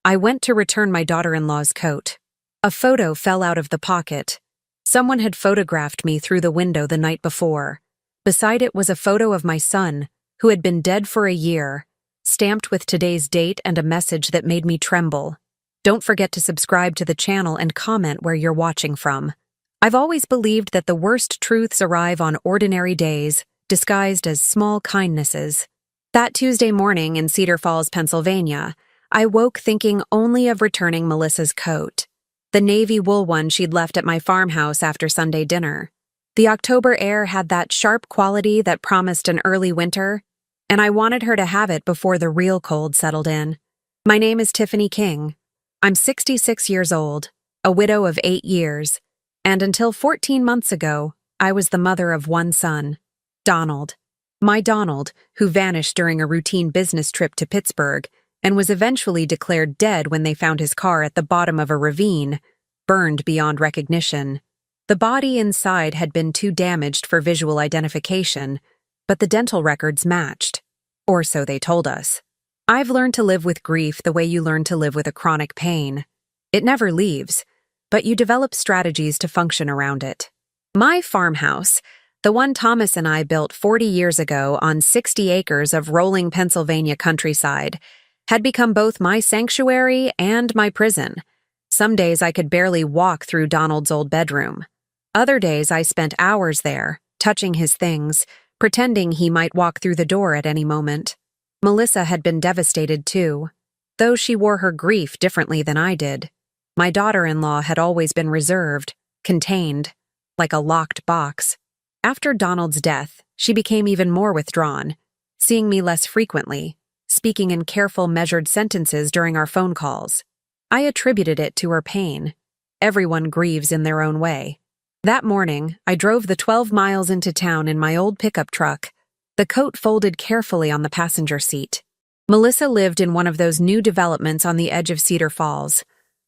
I went to return my daughter-in-law's coat. A photo fell out of the pocket. Someone had photographed me through the window the night before. Beside it was a photo of my son, who had been dead for a year, stamped with today's date and a message that made me tremble. Don't forget to subscribe to the channel and comment where you're watching from. I've always believed that the worst truths arrive on ordinary days, disguised as small kindnesses. That Tuesday morning in Cedar Falls, Pennsylvania, I woke thinking only of returning Melissa's coat, the navy wool one she'd left at my farmhouse after Sunday dinner. The October air had that sharp quality that promised an early winter, and I wanted her to have it before the real cold settled in. My name is Tiffany King. I'm 66 years old, a widow of 8 years, and until 14 months ago, I was the mother of one son, Donald. My Donald, who vanished during a routine business trip to Pittsburgh and was eventually declared dead when they found his car at the bottom of a ravine, burned beyond recognition. The body inside had been too damaged for visual identification, but the dental records matched. Or so they told us. I've learned to live with grief the way you learn to live with a chronic pain. It never leaves, but you develop strategies to function around it. My farmhouse, the one Thomas and I built 40 years ago on 60 acres of rolling Pennsylvania countryside, had become both my sanctuary and my prison. Some days I could barely walk through Donald's old bedroom. Other days I spent hours there, touching his things, pretending he might walk through the door at any moment. Melissa had been devastated too, though she wore her grief differently than I did. My daughter-in-law had always been reserved, contained, like a locked box. After Donald's death, she became even more withdrawn, seeing me less frequently, speaking in careful, measured sentences during our phone calls. I attributed it to her pain. Everyone grieves in their own way. That morning, I drove the 12 miles into town in my old pickup truck, the coat folded carefully on the passenger seat. Melissa lived in one of those new developments on the edge of Cedar Falls.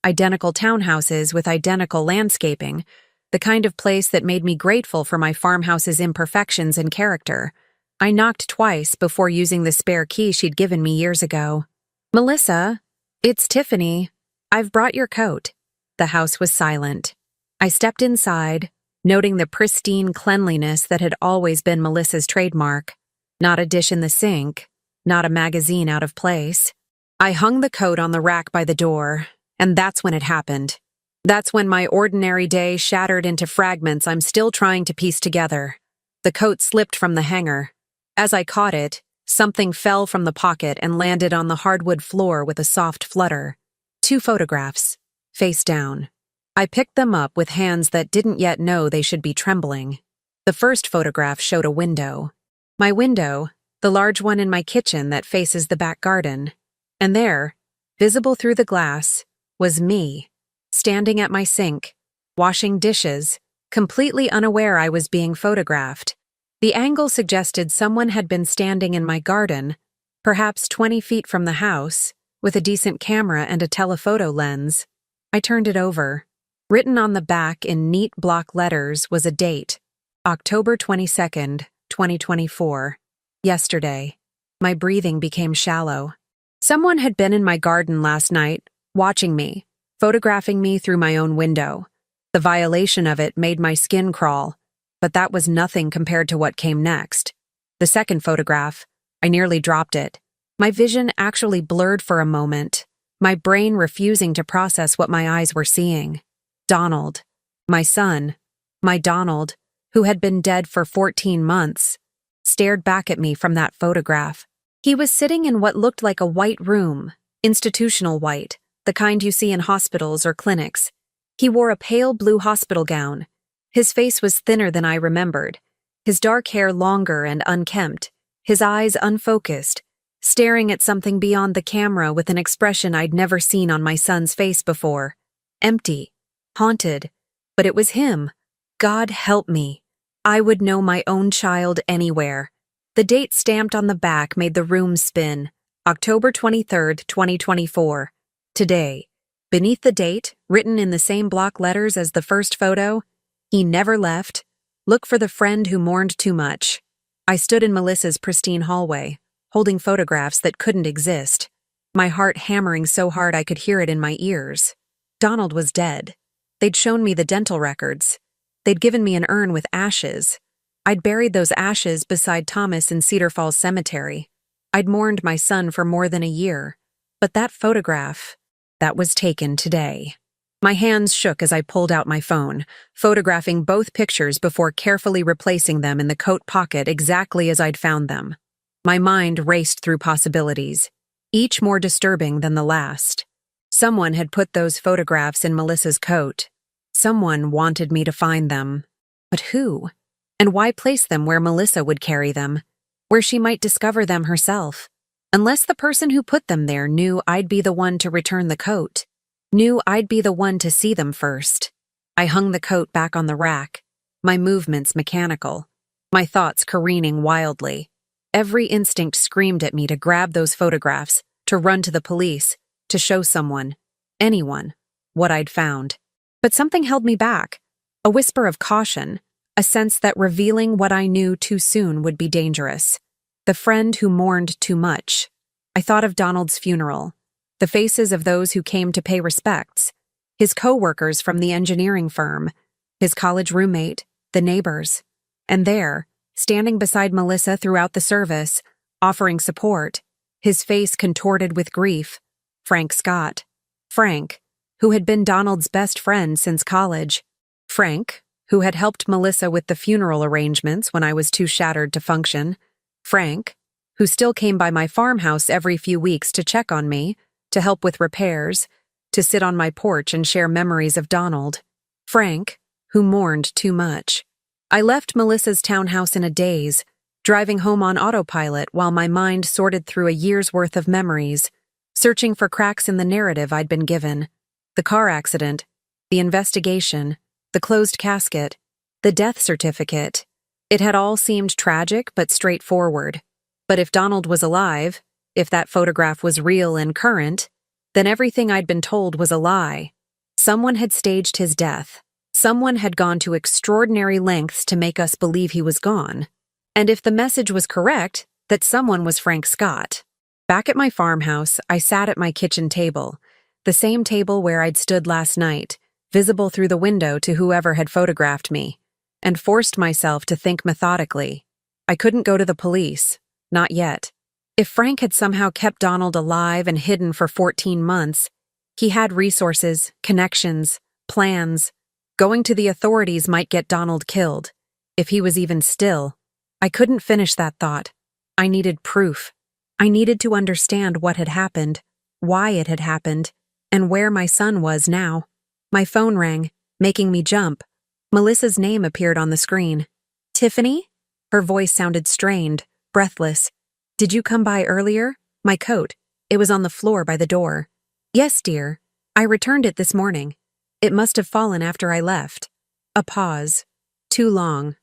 Identical townhouses with identical landscaping, the kind of place that made me grateful for my farmhouse's imperfections and character. I knocked twice before using the spare key she'd given me years ago. "Melissa, it's Tiffany. I've brought your coat." The house was silent. I stepped inside, noting the pristine cleanliness that had always been Melissa's trademark. Not a dish in the sink, not a magazine out of place. I hung the coat on the rack by the door, and that's when it happened. That's when my ordinary day shattered into fragments I'm still trying to piece together. The coat slipped from the hanger. As I caught it, something fell from the pocket and landed on the hardwood floor with a soft flutter. 2 photographs, face down. I picked them up with hands that didn't yet know they should be trembling. The first photograph showed a window. My window, the large one in my kitchen that faces the back garden. And there, visible through the glass, was me, standing at my sink, washing dishes, completely unaware I was being photographed. The angle suggested someone had been standing in my garden, perhaps 20 feet from the house, with a decent camera and a telephoto lens. I turned it over. Written on the back in neat block letters was a date, October 22nd, 2024. Yesterday. My breathing became shallow. Someone had been in my garden last night, watching me, photographing me through my own window. The violation of it made my skin crawl, but that was nothing compared to what came next. The second photograph, I nearly dropped it. My vision actually blurred for a moment, my brain refusing to process what my eyes were seeing. Donald, my son, my Donald, who had been dead for 14 months, stared back at me from that photograph. He was sitting in what looked like a white room, institutional white, the kind you see in hospitals or clinics. He wore a pale blue hospital gown. His face was thinner than I remembered, his dark hair longer and unkempt, his eyes unfocused, staring at something beyond the camera with an expression I'd never seen on my son's face before. Empty, haunted, but it was him. God help me. I would know my own child anywhere. The date stamped on the back made the room spin. October 23rd, 2024. Today. Beneath the date, written in the same block letters as the first photo, "He never left. Look for the friend who mourned too much." I stood in Melissa's pristine hallway, holding photographs that couldn't exist. my heart hammering so hard I could hear it in my ears. Donald was dead. They'd shown me the dental records. They'd given me an urn with ashes. I'd buried those ashes beside Thomas in Cedar Falls Cemetery. I'd mourned my son for more than a year. But that photograph, that was taken today. My hands shook as I pulled out my phone, photographing both pictures before carefully replacing them in the coat pocket exactly as I'd found them. My mind raced through possibilities, each more disturbing than the last. Someone had put those photographs in Melissa's coat. Someone wanted me to find them. But who? And why place them where Melissa would carry them? Where she might discover them herself? Unless the person who put them there knew I'd be the one to return the coat. Knew I'd be the one to see them first. I hung the coat back on the rack, my movements mechanical, my thoughts careening wildly. Every instinct screamed at me to grab those photographs, to run to the police, to show someone, anyone, what I'd found. But something held me back, a whisper of caution, a sense that revealing what I knew too soon would be dangerous. The friend who mourned too much. I thought of Donald's funeral, the faces of those who came to pay respects, his co-workers from the engineering firm, his college roommate, the neighbors. And there, standing beside Melissa throughout the service, offering support, his face contorted with grief, Frank Scott. Frank, who had been Donald's best friend since college. Frank, who had helped Melissa with the funeral arrangements when I was too shattered to function. Frank, who still came by my farmhouse every few weeks to check on me, to help with repairs, to sit on my porch and share memories of Donald. Frank, who mourned too much. I left Melissa's townhouse in a daze, driving home on autopilot while my mind sorted through a year's worth of memories, searching for cracks in the narrative I'd been given. The car accident, the investigation, the closed casket, the death certificate. It had all seemed tragic but straightforward. But if Donald was alive, if that photograph was real and current, then everything I'd been told was a lie. Someone had staged his death. Someone had gone to extraordinary lengths to make us believe he was gone. And if the message was correct, that someone was Frank Scott. Back at my farmhouse, I sat at my kitchen table, the same table where I'd stood last night, visible through the window to whoever had photographed me, and forced myself to think methodically. I couldn't go to the police, not yet. If Frank had somehow kept Donald alive and hidden for 14 months, he had resources, connections, plans. Going to the authorities might get Donald killed, if he was even still. I couldn't finish that thought. I needed proof. I needed to understand what had happened, why it had happened, and where my son was now. My phone rang, making me jump. Melissa's name appeared on the screen. Tiffany? Her voice sounded strained, breathless. Did you come by earlier? My coat. It was on the floor by the door. Yes, dear. I returned it this morning. It must have fallen after I left. A pause. Too long.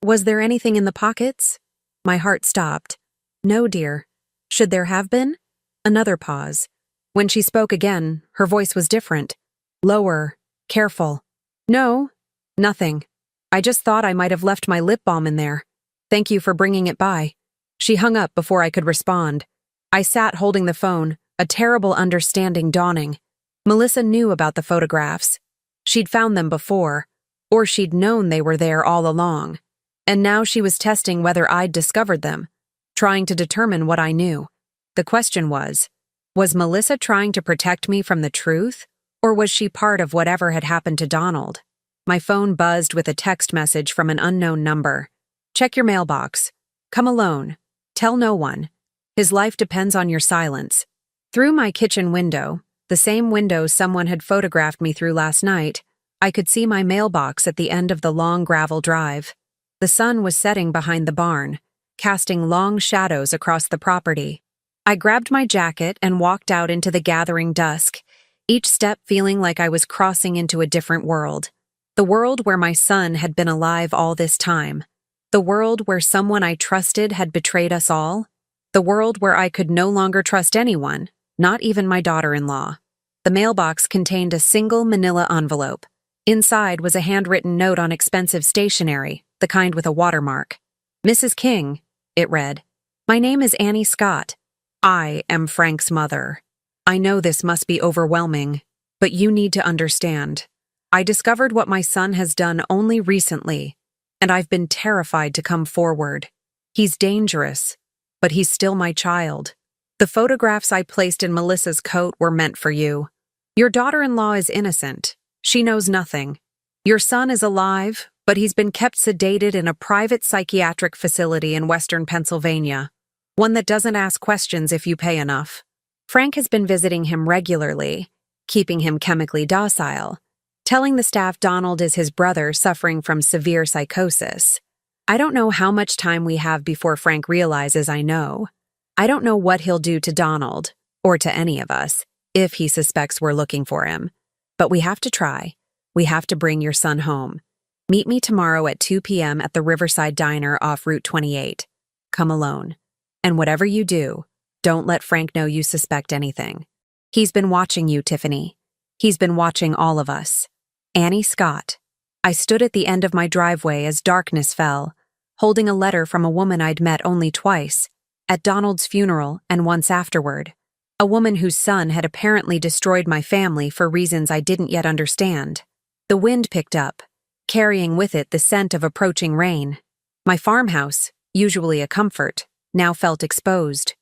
Was there anything in the pockets? My heart stopped. No, dear. Should there have been? Another pause. When she spoke again, her voice was different. Lower, careful. No, nothing. I just thought I might have left my lip balm in there. Thank you for bringing it by. She hung up before I could respond. I sat holding the phone, a terrible understanding dawning. Melissa knew about the photographs. She'd found them before, or she'd known they were there all along. And now she was testing whether I'd discovered them, trying to determine what I knew. The question was Melissa trying to protect me from the truth, or was she part of whatever had happened to Donald? My phone buzzed with a text message from an unknown number. Check your mailbox. Come alone. Tell no one. His life depends on your silence. Through my kitchen window, the same window someone had photographed me through last night, I could see my mailbox at the end of the long gravel drive. The sun was setting behind the barn, casting long shadows across the property. I grabbed my jacket and walked out into the gathering dusk, each step feeling like I was crossing into a different world. The world where my son had been alive all this time. The world where someone I trusted had betrayed us all. The world where I could no longer trust anyone, not even my daughter-in-law. The mailbox contained a single manila envelope. Inside was a handwritten note on expensive stationery, the kind with a watermark. Mrs. King, it read. My name is Annie Scott. I am Frank's mother. I know this must be overwhelming, but you need to understand. I discovered what my son has done only recently, and I've been terrified to come forward. He's dangerous, but he's still my child. The photographs I placed in Melissa's coat were meant for you. Your daughter-in-law is innocent. She knows nothing. Your son is alive, but he's been kept sedated in a private psychiatric facility in western Pennsylvania, one that doesn't ask questions if you pay enough. Frank has been visiting him regularly, keeping him chemically docile, telling the staff Donald is his brother suffering from severe psychosis. I don't know how much time we have before Frank realizes I know. I don't know what he'll do to Donald, or to any of us, if he suspects we're looking for him. But we have to try. We have to bring your son home. Meet me tomorrow at 2 p.m. at the Riverside Diner off Route 28. Come alone. And whatever you do, don't let Frank know you suspect anything. He's been watching you, Tiffany. He's been watching all of us. Annie Scott. I stood at the end of my driveway as darkness fell, holding a letter from a woman I'd met only twice, at Donald's funeral and once afterward. A woman whose son had apparently destroyed my family for reasons I didn't yet understand. The wind picked up, carrying with it the scent of approaching rain. My farmhouse, usually a comfort, now felt exposed,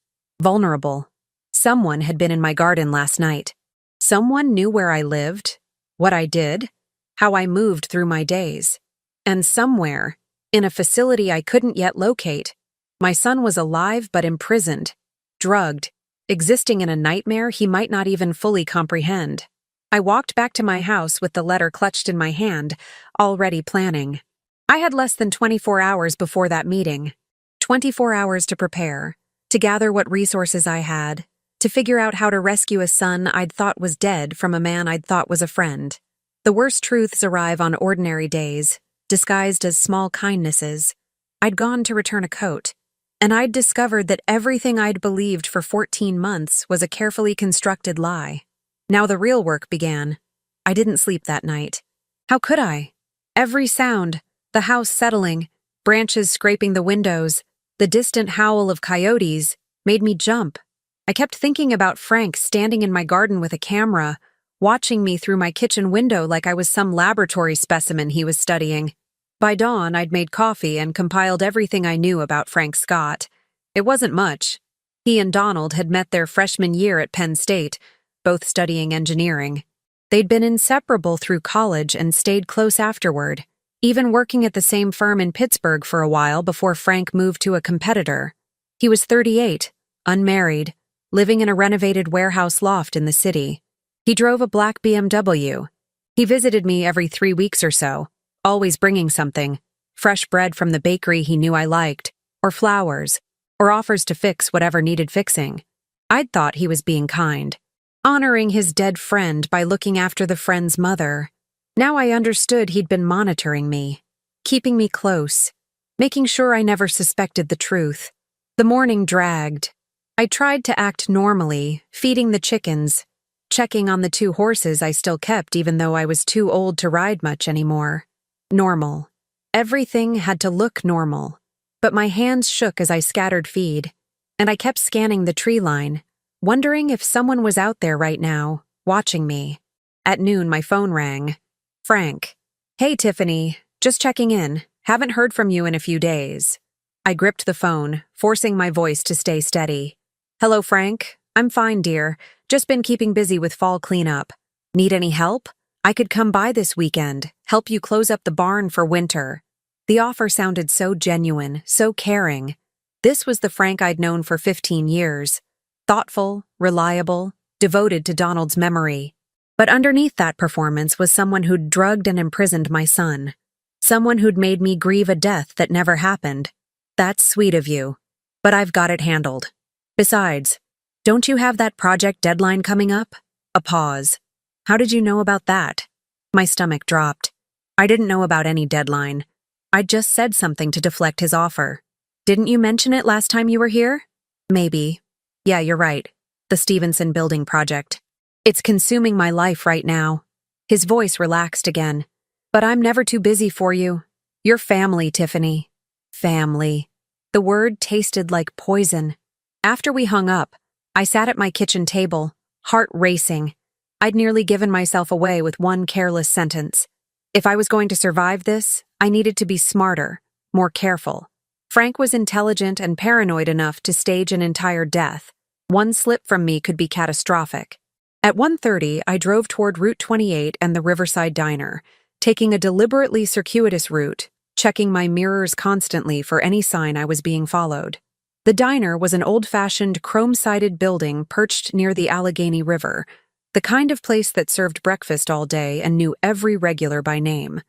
vulnerable. Someone had been in my garden last night. Someone knew where I lived, what I did, how I moved through my days. And somewhere, in a facility I couldn't yet locate, my son was alive but imprisoned, drugged, existing in a nightmare he might not even fully comprehend. I walked back to my house with the letter clutched in my hand, already planning. I had less than 24 hours before that meeting. 24 hours to prepare, to gather what resources I had, to figure out how to rescue a son I'd thought was dead from a man I'd thought was a friend. The worst truths arrive on ordinary days, disguised as small kindnesses. I'd gone to return a coat, and I'd discovered that everything I'd believed for 14 months was a carefully constructed lie. Now the real work began. I didn't sleep that night. How could I? Every sound, the house settling, branches scraping the windows, the distant howl of coyotes, made me jump. I kept thinking about Frank standing in my garden with a camera, watching me through my kitchen window like I was some laboratory specimen he was studying. By dawn, I'd made coffee and compiled everything I knew about Frank Scott. It wasn't much. He and Donald had met their freshman year at Penn State, both studying engineering. They'd been inseparable through college and stayed close afterward, even working at the same firm in Pittsburgh for a while before Frank moved to a competitor. He was 38, unmarried, living in a renovated warehouse loft in the city. He drove a black BMW. He visited me every 3 weeks or so, always bringing something, fresh bread from the bakery he knew I liked, or flowers, or offers to fix whatever needed fixing. I'd thought he was being kind, honoring his dead friend by looking after the friend's mother. Now I understood he'd been monitoring me, keeping me close, making sure I never suspected the truth. The morning dragged. I tried to act normally, feeding the chickens, checking on the 2 horses I still kept even though I was too old to ride much anymore. Normal. Everything had to look normal. But my hands shook as I scattered feed, and I kept scanning the tree line, wondering if someone was out there right now, watching me. At noon, my phone rang. Frank. Hey, Tiffany. Just checking in. Haven't heard from you in a few days. I gripped the phone, forcing my voice to stay steady. Hello, Frank. I'm fine, dear. Just been keeping busy with fall cleanup. Need any help? I could come by this weekend, help you close up the barn for winter. The offer sounded so genuine, so caring. This was the Frank I'd known for 15 years. Thoughtful, reliable, devoted to Donald's memory. But underneath that performance was someone who'd drugged and imprisoned my son. Someone who'd made me grieve a death that never happened. That's sweet of you. But I've got it handled. Besides, don't you have that project deadline coming up? A pause. How did you know about that? My stomach dropped. I didn't know about any deadline. I'd just said something to deflect his offer. Didn't you mention it last time you were here? Maybe. Yeah, you're right. The Stevenson building project. It's consuming my life right now. His voice relaxed again. But I'm never too busy for you. You're family, Tiffany. Family. The word tasted like poison. After we hung up, I sat at my kitchen table, heart racing. I'd nearly given myself away with one careless sentence. If I was going to survive this, I needed to be smarter, more careful. Frank was intelligent and paranoid enough to stage an entire death. One slip from me could be catastrophic. At 1:30, I drove toward Route 28 and the Riverside Diner, taking a deliberately circuitous route, checking my mirrors constantly for any sign I was being followed. The diner was an old-fashioned, chrome-sided building perched near the Allegheny River, the kind of place that served breakfast all day and knew every regular by name.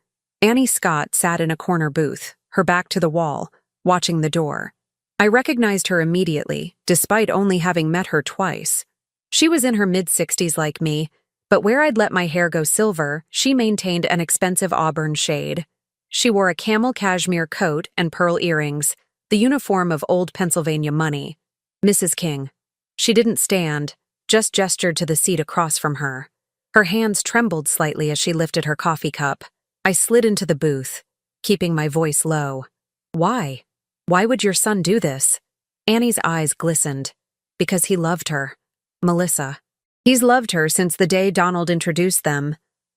Annie Scott sat in a corner booth, her back to the wall, watching the door. I recognized her immediately, despite only having met her twice. She was in her mid-60s like me, but where I'd let my hair go silver, she maintained an expensive auburn shade. She wore a camel cashmere coat and pearl earrings, the uniform of old Pennsylvania money. Mrs. King. She didn't stand, just gestured to the seat across from her. Her hands trembled slightly as she lifted her coffee cup. I slid into the booth, keeping my voice low. Why? Why would your son do this? Annie's eyes glistened. Because he loved her. Melissa. He's loved her since the day Donald introduced them.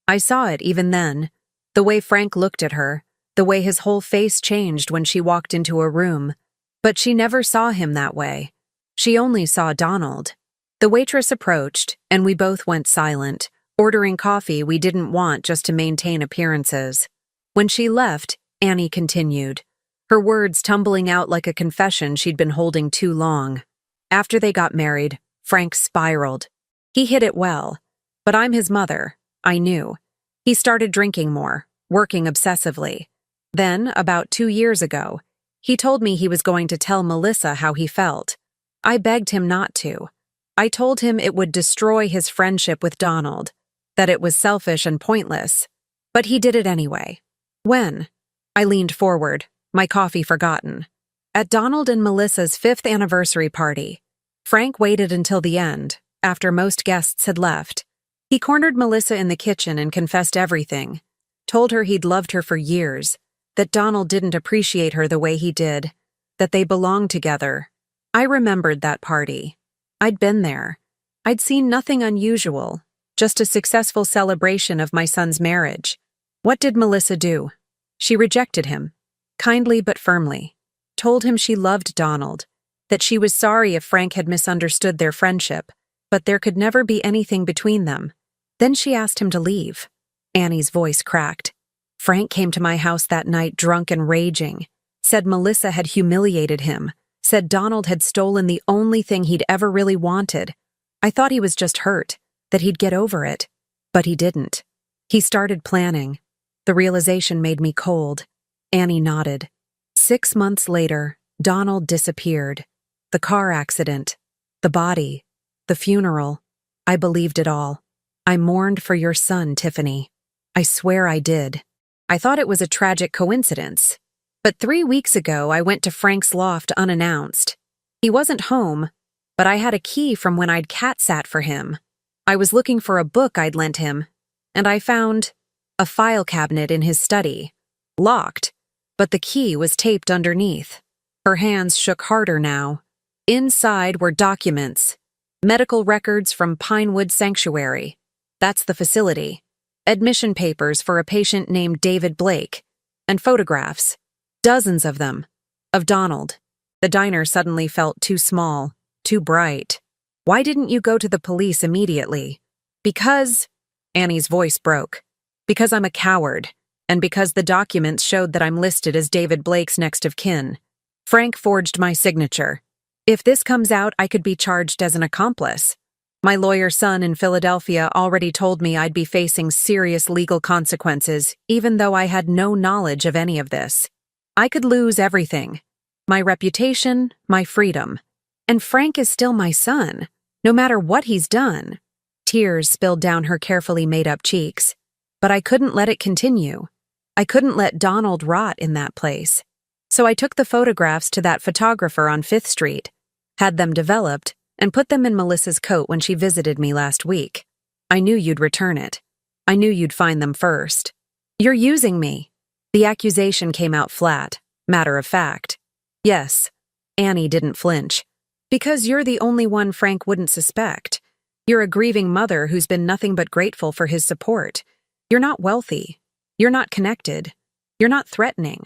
I saw it even then. The way Frank looked at her, the way his whole face changed when she walked into a room. But she never saw him that way. She only saw Donald. The waitress approached, and we both went silent, ordering coffee we didn't want just to maintain appearances. When she left, Annie continued, her words tumbling out like a confession she'd been holding too long. After they got married, Frank spiraled. He hid it well. But I'm his mother. I knew. He started drinking more, working obsessively. Then, about 2 years ago, he told me he was going to tell Melissa how he felt. I begged him not to. I told him it would destroy his friendship with Donald, that it was selfish and pointless. But he did it anyway. When? I leaned forward, my coffee forgotten. At Donald and Melissa's 5th anniversary party. Frank waited until the end, after most guests had left. He cornered Melissa in the kitchen and confessed everything. Told her he'd loved her for years, that Donald didn't appreciate her the way he did, that they belonged together. I remembered that party. I'd been there. I'd seen nothing unusual, just a successful celebration of my son's marriage. What did Melissa do? She rejected him, kindly but firmly. Told him she loved Donald, that she was sorry if Frank had misunderstood their friendship, but there could never be anything between them. Then she asked him to leave. Annie's voice cracked. Frank came to my house that night drunk and raging, said Melissa had humiliated him, said Donald had stolen the only thing he'd ever really wanted. I thought he was just hurt, that he'd get over it. But he didn't. He started planning. The realization made me cold. Annie nodded. 6 months later, Donald disappeared. The car accident, the body, the funeral. I believed it all. I mourned for your son, Tiffany. I swear I did. I thought it was a tragic coincidence. But 3 weeks ago, I went to Frank's loft unannounced. He wasn't home, but I had a key from when I'd cat-sat for him. I was looking for a book I'd lent him, and I found a file cabinet in his study, locked, but the key was taped underneath. Her hands shook harder now. Inside were documents, medical records from Pinewood Sanctuary. That's the facility. Admission papers for a patient named David Blake, and photographs, dozens of them, of Donald. The diner suddenly felt too small, too bright. Why didn't you go to the police immediately? Because, Annie's voice broke, because I'm a coward, and because the documents showed that I'm listed as David Blake's next of kin. Frank forged my signature. If this comes out, I could be charged as an accomplice. My lawyer's son in Philadelphia already told me I'd be facing serious legal consequences, even though I had no knowledge of any of this. I could lose everything. My reputation, my freedom. And Frank is still my son, no matter what he's done. Tears spilled down her carefully made-up cheeks. But I couldn't let it continue. I couldn't let Donald rot in that place. So I took the photographs to that photographer on 5th Street, had them developed, and put them in Melissa's coat when she visited me last week. I knew you'd return it. I knew you'd find them first. You're using me. The accusation came out flat, matter of fact. Yes, Annie didn't flinch. Because you're the only one Frank wouldn't suspect. You're a grieving mother who's been nothing but grateful for his support. You're not wealthy. You're not connected. You're not threatening.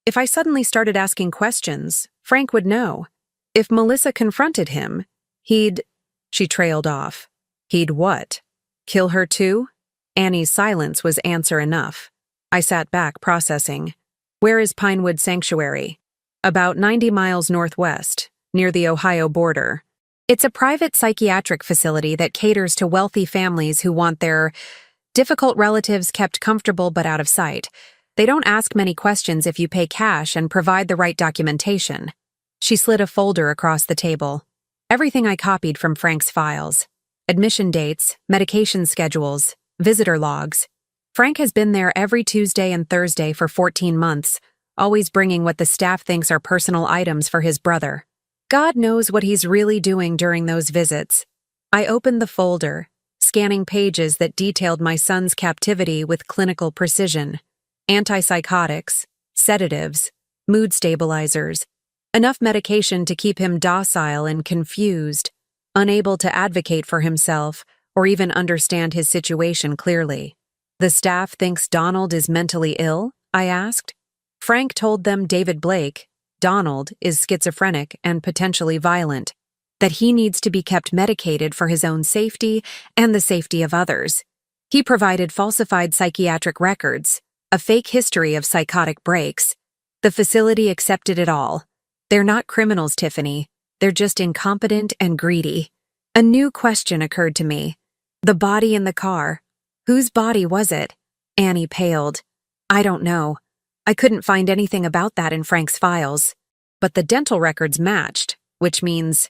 If I suddenly started asking questions, Frank would know. If Melissa confronted him, She trailed off. He'd what? Kill her too? Annie's silence was answer enough. I sat back, processing. Where is Pinewood Sanctuary? About 90 miles northwest, near the Ohio border. It's a private psychiatric facility that caters to wealthy families who want their difficult relatives kept comfortable but out of sight. They don't ask many questions if you pay cash and provide the right documentation. She slid a folder across the table. Everything I copied from Frank's files. Admission dates, medication schedules, visitor logs. Frank has been there every Tuesday and Thursday for 14 months, always bringing what the staff thinks are personal items for his brother. God knows what he's really doing during those visits. I opened the folder, scanning pages that detailed my son's captivity with clinical precision. Antipsychotics, sedatives, mood stabilizers, enough medication to keep him docile and confused, unable to advocate for himself or even understand his situation clearly. The staff thinks Donald is mentally ill? I asked. Frank told them David Blake, Donald, is schizophrenic and potentially violent, that he needs to be kept medicated for his own safety and the safety of others. He provided falsified psychiatric records, a fake history of psychotic breaks. The facility accepted it all. They're not criminals, Tiffany. They're just incompetent and greedy. A new question occurred to me. The body in the car. Whose body was it? Annie paled. I don't know. I couldn't find anything about that in Frank's files. But the dental records matched, which means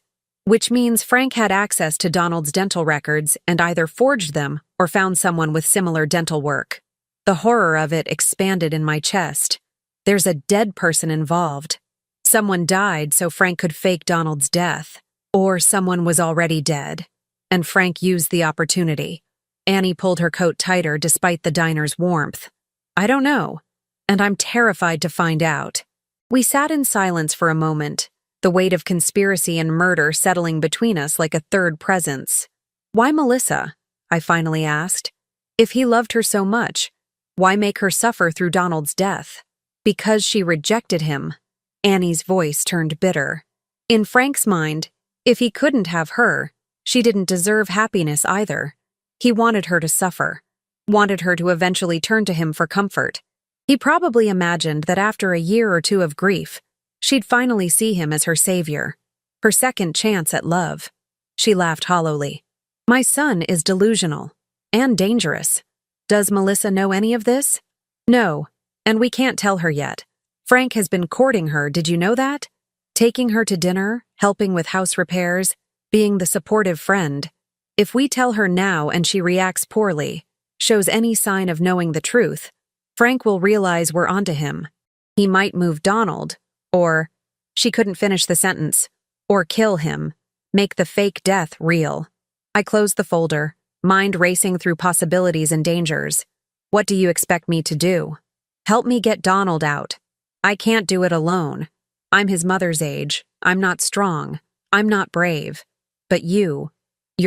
Frank had access to Donald's dental records and either forged them or found someone with similar dental work. The horror of it expanded in my chest. There's a dead person involved. Someone died so Frank could fake Donald's death. Or someone was already dead, and Frank used the opportunity. Annie pulled her coat tighter despite the diner's warmth. I don't know, and I'm terrified to find out. We sat in silence for a moment, the weight of conspiracy and murder settling between us like a third presence. Why Melissa? I finally asked. If he loved her so much, why make her suffer through Donald's death? Because she rejected him. Annie's voice turned bitter. In Frank's mind, if he couldn't have her, she didn't deserve happiness either. He wanted her to suffer, wanted her to eventually turn to him for comfort. He probably imagined that after a year or two of grief, she'd finally see him as her savior, her second chance at love. She laughed hollowly. My son is delusional and dangerous. Does Melissa know any of this? No, and we can't tell her yet. Frank has been courting her, did you know that? Taking her to dinner, helping with house repairs, being the supportive friend. If we tell her now and she reacts poorly, shows any sign of knowing the truth, Frank will realize we're onto him. He might move Donald, or, she couldn't finish the sentence, or kill him, make the fake death real. I closed the folder, mind racing through possibilities and dangers. What do you expect me to do? Help me get Donald out. I can't do it alone. I'm his mother's age. I'm not strong. I'm not brave. But you're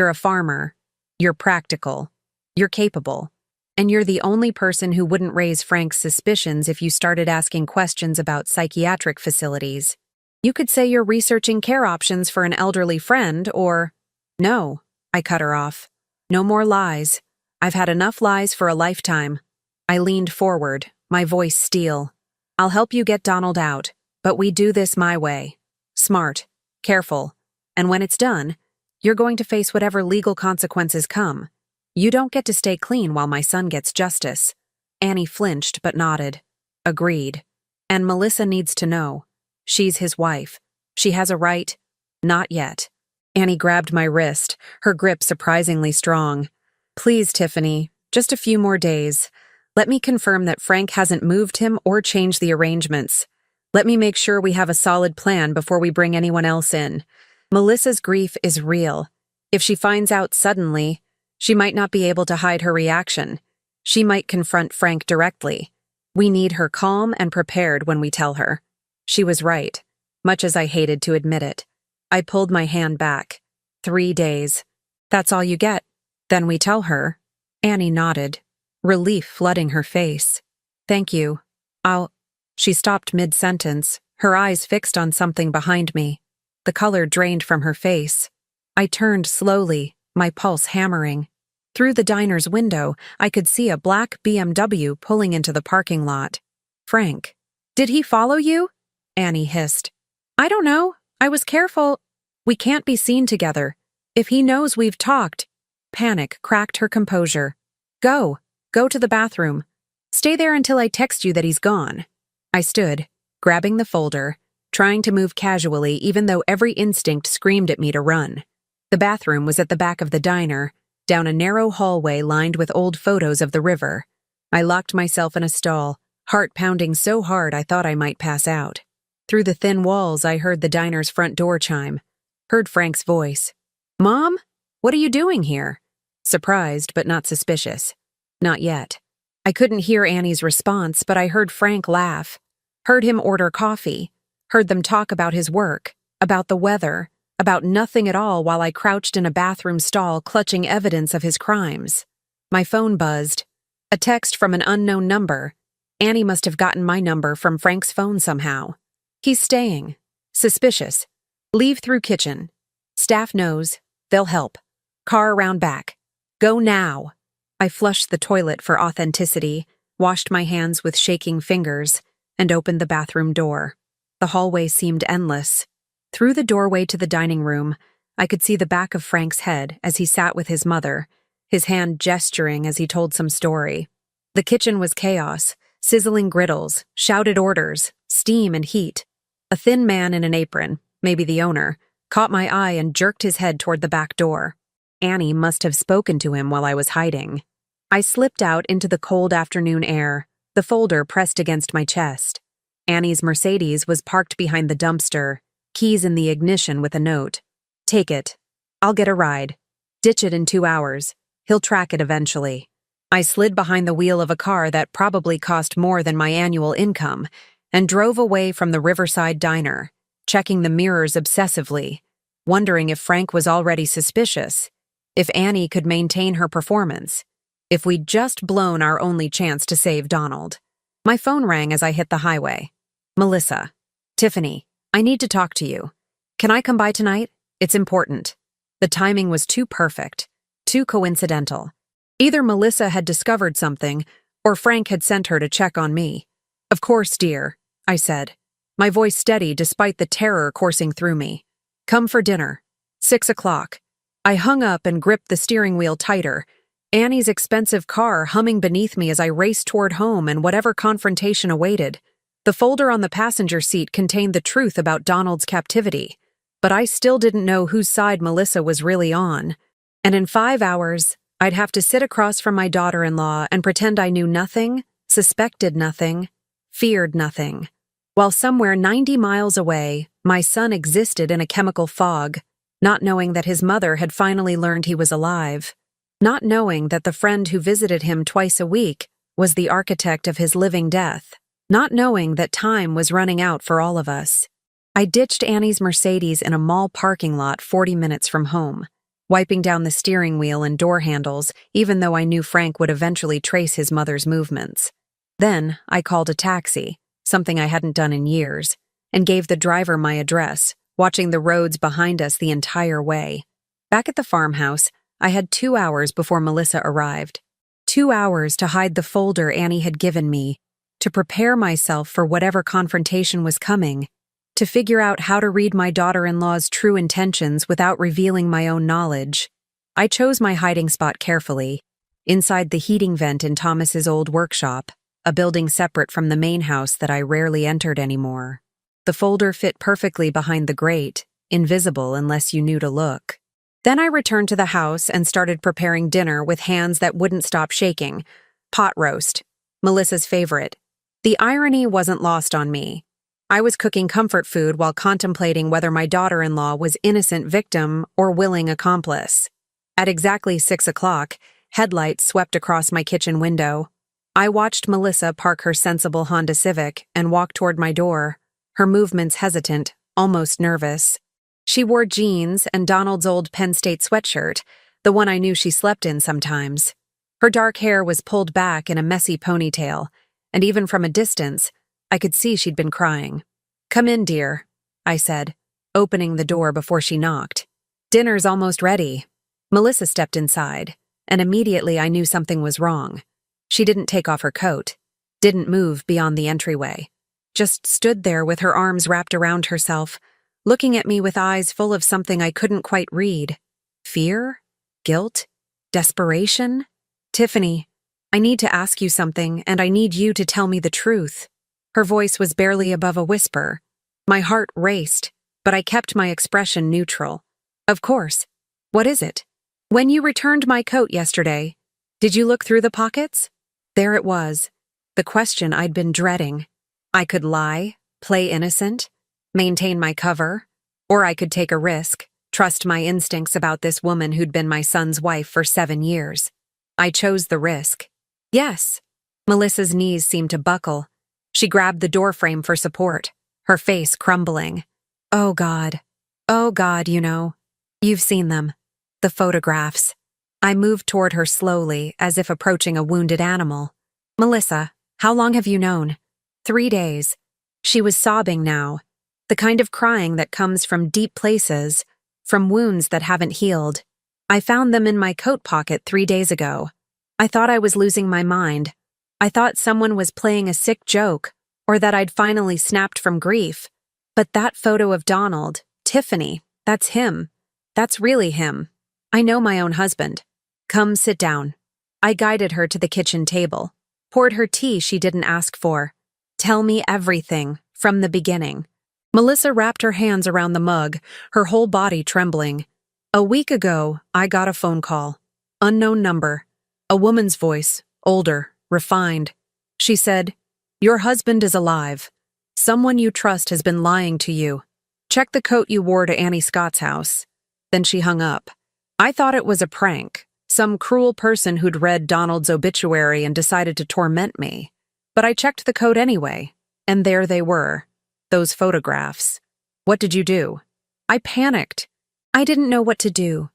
a farmer. You're practical. You're capable. And you're the only person who wouldn't raise Frank's suspicions if you started asking questions about psychiatric facilities. You could say you're researching care options for an elderly friend, or... No, I cut her off. No more lies. I've had enough lies for a lifetime. I leaned forward, my voice steel. I'll help you get Donald out, but we do this my way. Smart, careful, and when it's done, you're going to face whatever legal consequences come. You don't get to stay clean while my son gets justice. Annie flinched but nodded. Agreed. And Melissa needs to know. She's his wife. She has a right. Not yet. Annie grabbed my wrist, her grip surprisingly strong. Please, Tiffany, just a few more days. Let me confirm that Frank hasn't moved him or changed the arrangements. Let me make sure we have a solid plan before we bring anyone else in. Melissa's grief is real. If she finds out suddenly, she might not be able to hide her reaction. She might confront Frank directly. We need her calm and prepared when we tell her. She was right, much as I hated to admit it. I pulled my hand back. 3 days. That's all you get. Then we tell her. Annie nodded, relief flooding her face. Thank you. She stopped mid-sentence, her eyes fixed on something behind me. The color drained from her face. I turned slowly, my pulse hammering. Through the diner's window, I could see a black BMW pulling into the parking lot. Frank. Did he follow you? Annie hissed. I don't know. I was careful. We can't be seen together. If he knows we've talked. Panic cracked her composure. Go to the bathroom. Stay there until I text you that he's gone. I stood, grabbing the folder, trying to move casually even though every instinct screamed at me to run. The bathroom was at the back of the diner, down a narrow hallway lined with old photos of the river. I locked myself in a stall, heart pounding so hard I thought I might pass out. Through the thin walls, I heard the diner's front door chime. Heard Frank's voice. Mom? What are you doing here? Surprised, but not suspicious. Not yet. I couldn't hear Annie's response, but I heard Frank laugh. Heard him order coffee. Heard them talk about his work, about the weather, about nothing at all while I crouched in a bathroom stall clutching evidence of his crimes. My phone buzzed. A text from an unknown number. Annie must have gotten my number from Frank's phone somehow. He's staying. Suspicious. Leave through kitchen. Staff knows. They'll help. Car around back. Go now. I flushed the toilet for authenticity, washed my hands with shaking fingers, and opened the bathroom door. The hallway seemed endless. Through the doorway to the dining room, I could see the back of Frank's head as he sat with his mother, his hand gesturing as he told some story. The kitchen was chaos, sizzling griddles, shouted orders, steam and heat. A thin man in an apron, maybe the owner, caught my eye and jerked his head toward the back door. Annie must have spoken to him while I was hiding. I slipped out into the cold afternoon air, the folder pressed against my chest. Annie's Mercedes was parked behind the dumpster, keys in the ignition with a note. Take it. I'll get a ride. Ditch it in 2 hours. He'll track it eventually. I slid behind the wheel of a car that probably cost more than my annual income and drove away from the Riverside Diner, checking the mirrors obsessively, wondering if Frank was already suspicious, if Annie could maintain her performance, if we'd just blown our only chance to save Donald. My phone rang as I hit the highway. Melissa. Tiffany, I need to talk to you. Can I come by tonight? It's important. The timing was too perfect, too coincidental. Either Melissa had discovered something, or Frank had sent her to check on me. Of course, dear, I said, my voice steady despite the terror coursing through me. Come for dinner. 6 o'clock. I hung up and gripped the steering wheel tighter, Annie's expensive car humming beneath me as I raced toward home and whatever confrontation awaited. The folder on the passenger seat contained the truth about Donald's captivity, but I still didn't know whose side Melissa was really on. And in 5 hours, I'd have to sit across from my daughter-in-law and pretend I knew nothing, suspected nothing, feared nothing. While somewhere 90 miles away, my son existed in a chemical fog, not knowing that his mother had finally learned he was alive, not knowing that the friend who visited him twice a week was the architect of his living death, not knowing that time was running out for all of us. I ditched Annie's Mercedes in a mall parking lot 40 minutes from home, wiping down the steering wheel and door handles, even though I knew Frank would eventually trace his mother's movements. Then I called a taxi, something I hadn't done in years, and gave the driver my address, watching the roads behind us the entire way. Back at the farmhouse, I had 2 hours before Melissa arrived. 2 hours to hide the folder Annie had given me, to prepare myself for whatever confrontation was coming, to figure out how to read my daughter-in-law's true intentions without revealing my own knowledge. I chose my hiding spot carefully, inside the heating vent in Thomas's old workshop, a building separate from the main house that I rarely entered anymore. The folder fit perfectly behind the grate, invisible unless you knew to look. Then I returned to the house and started preparing dinner with hands that wouldn't stop shaking. Pot roast, Melissa's favorite. The irony wasn't lost on me. I was cooking comfort food while contemplating whether my daughter-in-law was innocent victim or willing accomplice. At exactly 6 o'clock, headlights swept across my kitchen window. I watched Melissa park her sensible Honda Civic and walk toward my door, her movements hesitant, almost nervous. She wore jeans and Donald's old Penn State sweatshirt, the one I knew she slept in sometimes. Her dark hair was pulled back in a messy ponytail, and even from a distance, I could see she'd been crying. "Come in, dear," I said, opening the door before she knocked. "Dinner's almost ready." Melissa stepped inside, and immediately I knew something was wrong. She didn't take off her coat, didn't move beyond the entryway, just stood there with her arms wrapped around herself, looking at me with eyes full of something I couldn't quite read. Fear? Guilt? Desperation? "Tiffany, I need to ask you something, and I need you to tell me the truth." Her voice was barely above a whisper. My heart raced, but I kept my expression neutral. "Of course. What is it? When you returned my coat yesterday, did you look through the pockets?" There it was, the question I'd been dreading. I could lie, play innocent, maintain my cover, or I could take a risk, trust my instincts about this woman who'd been my son's wife for 7 years. I chose the risk. "Yes." Melissa's knees seemed to buckle. She grabbed the doorframe for support, her face crumbling. Oh, God, you know. You've seen them. The photographs." I moved toward her slowly, as if approaching a wounded animal. "Melissa, how long have you known?" 3 days. She was sobbing now, the kind of crying that comes from deep places, from wounds that haven't healed. "I found them in my coat pocket 3 days ago. I thought I was losing my mind. I thought someone was playing a sick joke, or that I'd finally snapped from grief. But that photo of Donald, Tiffany, that's him. That's really him. I know my own husband. Come sit down." I guided her to the kitchen table, poured her tea she didn't ask for. "Tell me everything, from the beginning." Melissa wrapped her hands around the mug, her whole body trembling. "A week ago, I got a phone call. Unknown number. A woman's voice, older, refined. She said, 'Your husband is alive. Someone you trust has been lying to you. Check the coat you wore to Annie Scott's house.' Then she hung up. I thought it was a prank, some cruel person who'd read Donald's obituary and decided to torment me. But I checked the coat anyway, and there they were, those photographs. What did you do?" I panicked. I didn't know what to do,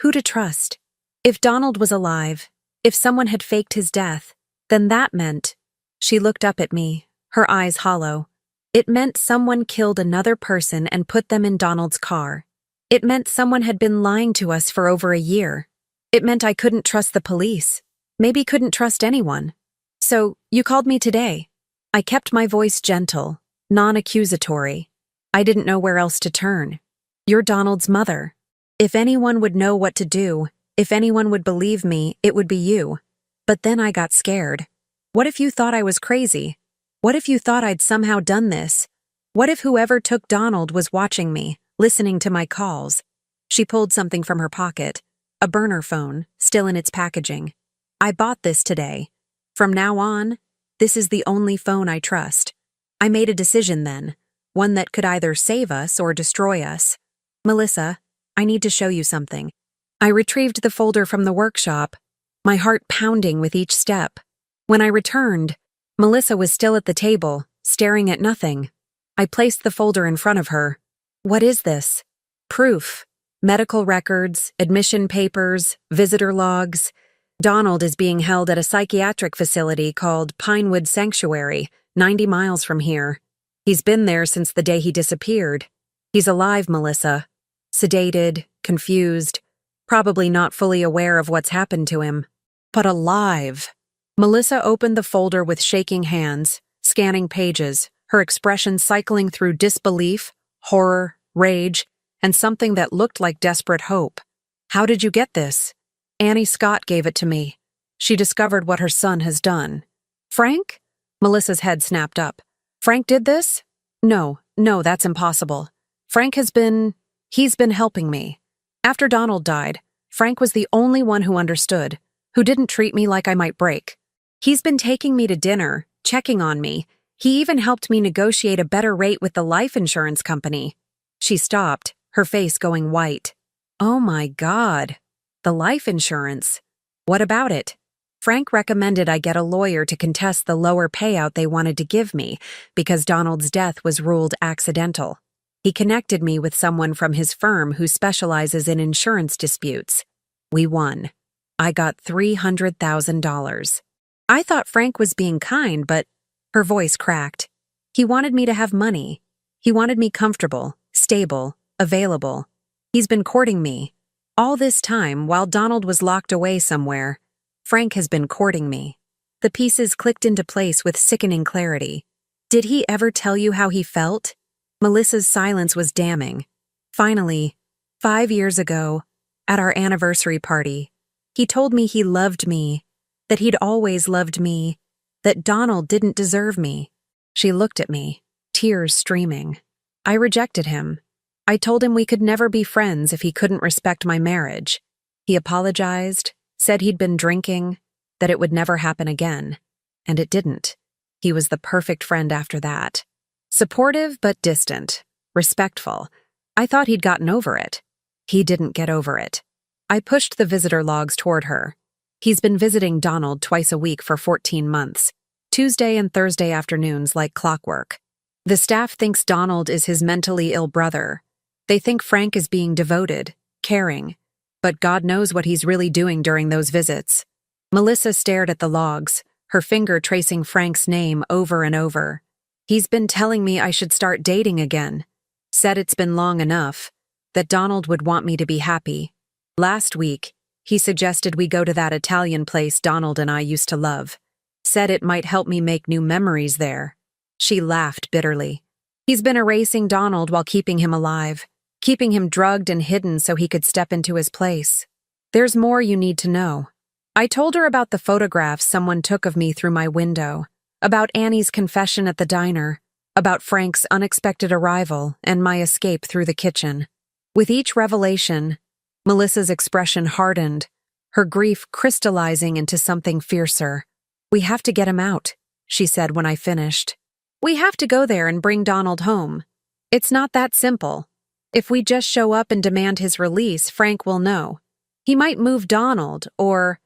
who to trust. If Donald was alive, if someone had faked his death, then that meant— She looked up at me, her eyes hollow. It meant someone killed another person and put them in Donald's car. It meant someone had been lying to us for over a year. It meant I couldn't trust the police, maybe couldn't trust anyone. "So, you called me today." I kept my voice gentle, non-accusatory. I didn't know where else to turn. "You're Donald's mother. If anyone would know what to do, if anyone would believe me, it would be you." But then I got scared. What if you thought I was crazy? What if you thought I'd somehow done this? What if whoever took Donald was watching me, listening to my calls? She pulled something from her pocket, a burner phone, still in its packaging. "I bought this today. From now on, this is the only phone I trust." I made a decision then, one that could either save us or destroy us. "Melissa, I need to show you something." I retrieved the folder from the workshop, my heart pounding with each step. When I returned, Melissa was still at the table, staring at nothing. I placed the folder in front of her. "What is this?" "Proof. Medical records, admission papers, visitor logs. Donald is being held at a psychiatric facility called Pinewood Sanctuary, 90 miles from here. He's been there since the day he disappeared. He's alive, Melissa. Sedated, confused, probably not fully aware of what's happened to him. But alive." Melissa opened the folder with shaking hands, scanning pages, her expression cycling through disbelief, horror, rage, and something that looked like desperate hope. "How did you get this?" "Annie Scott gave it to me. She discovered what her son has done." "Frank?" Melissa's head snapped up. "Frank did this?" No, that's impossible. He's been helping me. After Donald died, Frank was the only one who understood, who didn't treat me like I might break. He's been taking me to dinner, checking on me. He even helped me negotiate a better rate with the life insurance company." She stopped, her face going white. "Oh my God. The life insurance. What about it?" "Frank recommended I get a lawyer to contest the lower payout they wanted to give me because Donald's death was ruled accidental." He connected me with someone from his firm who specializes in insurance disputes. We won. I got $300,000. I thought Frank was being kind, but her voice cracked. He wanted me to have money. He wanted me comfortable, stable, available. He's been courting me. All this time, while Donald was locked away somewhere, Frank has been courting me. The pieces clicked into place with sickening clarity. Did he ever tell you how he felt? Melissa's silence was damning. Finally, 5 years ago, at our anniversary party, he told me he loved me, that he'd always loved me, that Donald didn't deserve me. She looked at me, tears streaming. I rejected him. I told him we could never be friends if he couldn't respect my marriage. He apologized, said he'd been drinking, that it would never happen again. And it didn't. He was the perfect friend after that. Supportive but distant, respectful. I thought he'd gotten over it. He didn't get over it. I pushed the visitor logs toward her. He's been visiting Donald twice a week for 14 months, Tuesday and Thursday afternoons like clockwork. The staff thinks Donald is his mentally ill brother. They think Frank is being devoted, caring, but God knows what he's really doing during those visits. Melissa stared at the logs, her finger tracing Frank's name over and over. He's been telling me I should start dating again. Said it's been long enough, that Donald would want me to be happy. Last week, he suggested we go to that Italian place Donald and I used to love. Said it might help me make new memories there. She laughed bitterly. He's been erasing Donald while keeping him alive, keeping him drugged and hidden so he could step into his place. There's more you need to know. I told her about the photographs someone took of me through my window, about Annie's confession at the diner, about Frank's unexpected arrival and my escape through the kitchen. With each revelation, Melissa's expression hardened, her grief crystallizing into something fiercer. We have to get him out, she said when I finished. We have to go there and bring Donald home. It's not that simple. If we just show up and demand his release, Frank will know. He might move Donald or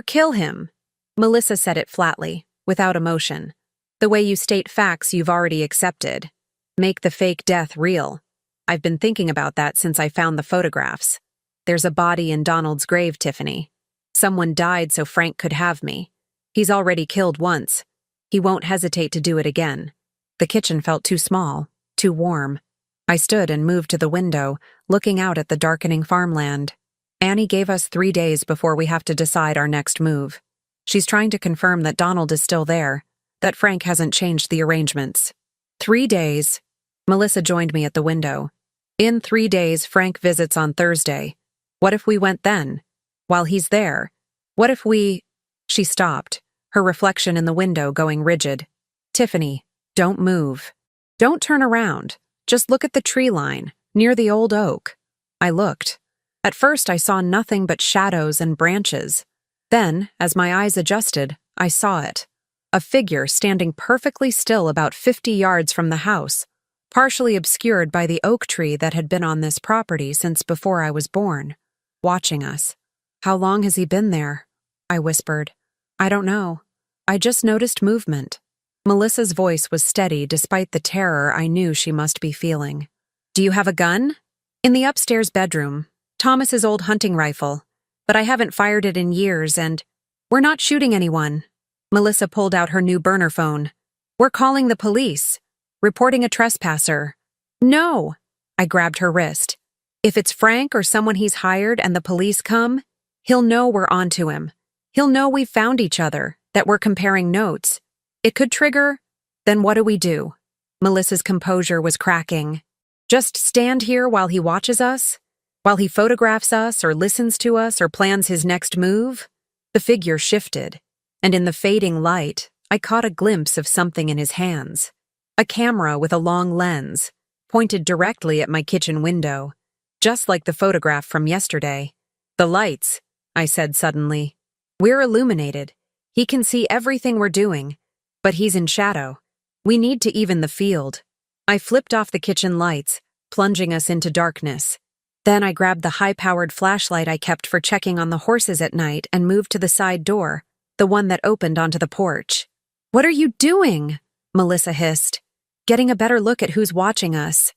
kill him. Melissa said it flatly, without emotion. The way you state facts you've already accepted. Make the fake death real. I've been thinking about that since I found the photographs. There's a body in Donald's grave, Tiffany. Someone died so Frank could have me. He's already killed once. He won't hesitate to do it again. The kitchen felt too small, too warm. I stood and moved to the window, looking out at the darkening farmland. Annie gave us 3 days before we have to decide our next move. She's trying to confirm that Donald is still there, that Frank hasn't changed the arrangements. 3 days. Melissa joined me at the window. In 3 days, Frank visits on Thursday. What if we went then? While he's there? What if we... She stopped, her reflection in the window going rigid. Tiffany, don't move. Don't turn around. Just look at the tree line, near the old oak. I looked. At first, I saw nothing but shadows and branches. Then, as my eyes adjusted, I saw it. A figure standing perfectly still about 50 yards from the house, partially obscured by the oak tree that had been on this property since before I was born, watching us. How long has he been there? I whispered. I don't know. I just noticed movement. Melissa's voice was steady despite the terror I knew she must be feeling. Do you have a gun? In the upstairs bedroom. Thomas's old hunting rifle. But I haven't fired it in years and... We're not shooting anyone. Melissa pulled out her new burner phone. We're calling the police. Reporting a trespasser. No! I grabbed her wrist. If it's Frank or someone he's hired and the police come, he'll know we're onto him. He'll know we've found each other, that we're comparing notes. It could trigger... Then what do we do? Melissa's composure was cracking. Just stand here while he watches us? While he photographs us or listens to us or plans his next move? The figure shifted, and in the fading light, I caught a glimpse of something in his hands. A camera with a long lens, pointed directly at my kitchen window, just like the photograph from yesterday. The lights, I said suddenly. We're illuminated. He can see everything we're doing, but he's in shadow. We need to even the field. I flipped off the kitchen lights, plunging us into darkness. Then I grabbed the high-powered flashlight I kept for checking on the horses at night and moved to the side door, the one that opened onto the porch. What are you doing? Melissa hissed. Getting a better look at who's watching us.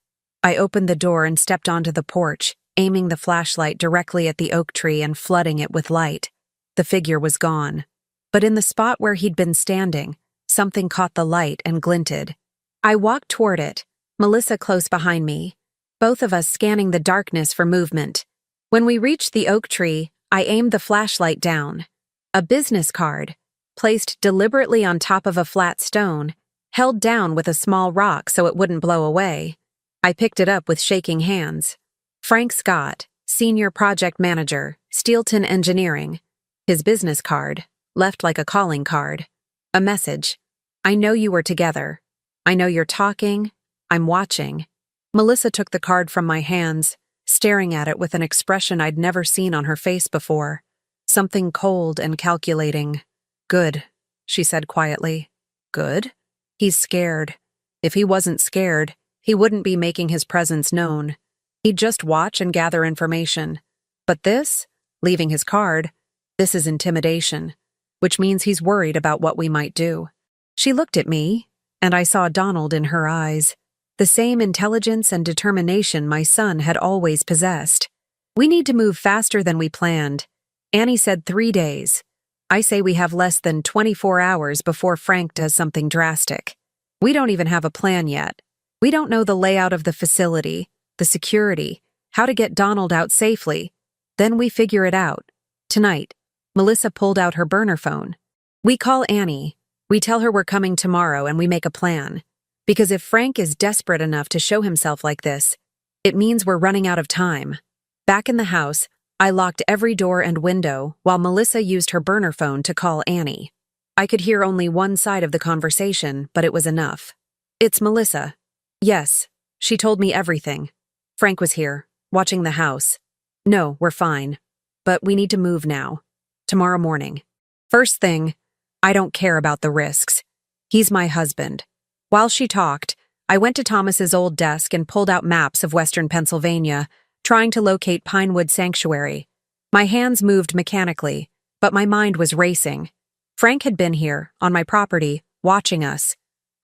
I opened the door and stepped onto the porch, aiming the flashlight directly at the oak tree and flooding it with light. The figure was gone. But in the spot where he'd been standing, something caught the light and glinted. I walked toward it, Melissa close behind me, both of us scanning the darkness for movement. When we reached the oak tree, I aimed the flashlight down. A business card, placed deliberately on top of a flat stone, held down with a small rock so it wouldn't blow away. I picked it up with shaking hands. Frank Scott, Senior Project Manager, Steelton Engineering. His business card, left like a calling card. A message. I know you were together. I know you're talking. I'm watching. Melissa took the card from my hands, staring at it with an expression I'd never seen on her face before. Something cold and calculating. Good, she said quietly. Good? He's scared. If he wasn't scared, he wouldn't be making his presence known. He'd just watch and gather information. But this, leaving his card, this is intimidation, which means he's worried about what we might do. She looked at me, and I saw Donald in her eyes. The same intelligence and determination my son had always possessed. We need to move faster than we planned. Annie said 3 days. I say we have less than 24 hours before Frank does something drastic. We don't even have a plan yet. We don't know the layout of the facility, the security, how to get Donald out safely. Then we figure it out. Tonight, Melissa pulled out her burner phone. We call Annie. We tell her we're coming tomorrow and we make a plan. Because if Frank is desperate enough to show himself like this, it means we're running out of time. Back in the house, I locked every door and window while Melissa used her burner phone to call Annie. I could hear only one side of the conversation, but it was enough. It's Melissa. Yes, she told me everything. Frank was here, watching the house. No, we're fine. But we need to move now. Tomorrow morning. First thing, I don't care about the risks. He's my husband. While she talked, I went to Thomas's old desk and pulled out maps of western Pennsylvania, trying to locate Pinewood Sanctuary. My hands moved mechanically, but my mind was racing. Frank had been here, on my property, watching us.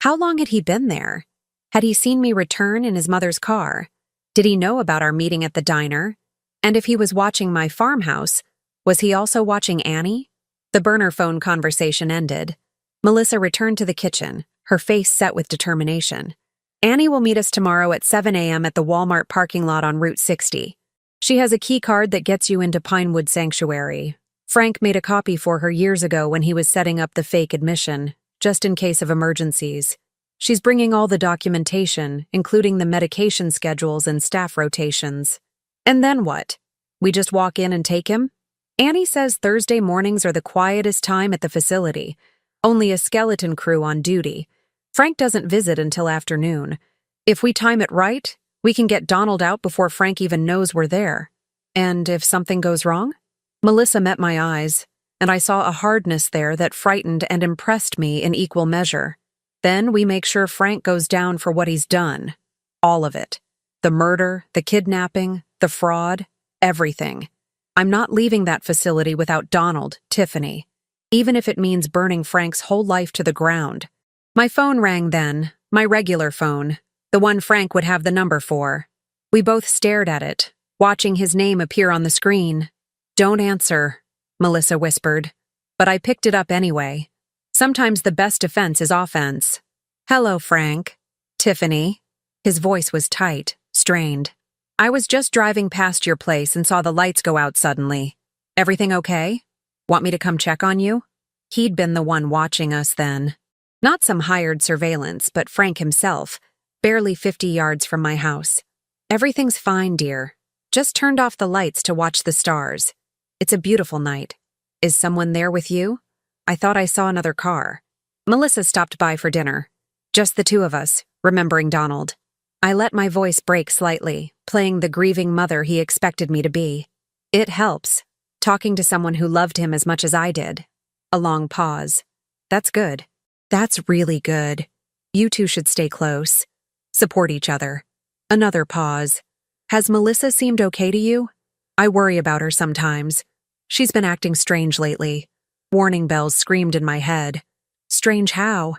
How long had he been there? Had he seen me return in his mother's car? Did he know about our meeting at the diner? And if he was watching my farmhouse, was he also watching Annie? The burner phone conversation ended. Melissa returned to the kitchen, her face set with determination. Annie will meet us tomorrow at 7 a.m. at the Walmart parking lot on Route 60. She has a key card that gets you into Pinewood Sanctuary. Frank made a copy for her years ago when he was setting up the fake admission, just in case of emergencies. She's bringing all the documentation, including the medication schedules and staff rotations. And then what? We just walk in and take him? Annie says Thursday mornings are the quietest time at the facility. Only a skeleton crew on duty. Frank doesn't visit until afternoon. If we time it right, we can get Donald out before Frank even knows we're there. And if something goes wrong? Melissa met my eyes, and I saw a hardness there that frightened and impressed me in equal measure. Then we make sure Frank goes down for what he's done. All of it. The murder, the kidnapping, the fraud, everything. I'm not leaving that facility without Donald, Tiffany, even if it means burning Frank's whole life to the ground. My phone rang then, my regular phone, the one Frank would have the number for. We both stared at it, watching his name appear on the screen. Don't answer, Melissa whispered, but I picked it up anyway. Sometimes the best defense is offense. Hello, Frank. Tiffany. His voice was tight, strained. I was just driving past your place and saw the lights go out suddenly. Everything okay? Want me to come check on you? He'd been the one watching us then. Not some hired surveillance, but Frank himself, barely 50 yards from my house. Everything's fine, dear. Just turned off the lights to watch the stars. It's a beautiful night. Is someone there with you? I thought I saw another car. Melissa stopped by for dinner. Just the two of us, remembering Donald. I let my voice break slightly, playing the grieving mother he expected me to be. It helps, talking to someone who loved him as much as I did. A long pause. That's good. That's really good. You two should stay close. Support each other. Another pause. Has Melissa seemed okay to you? I worry about her sometimes. She's been acting strange lately. Warning bells screamed in my head. Strange how?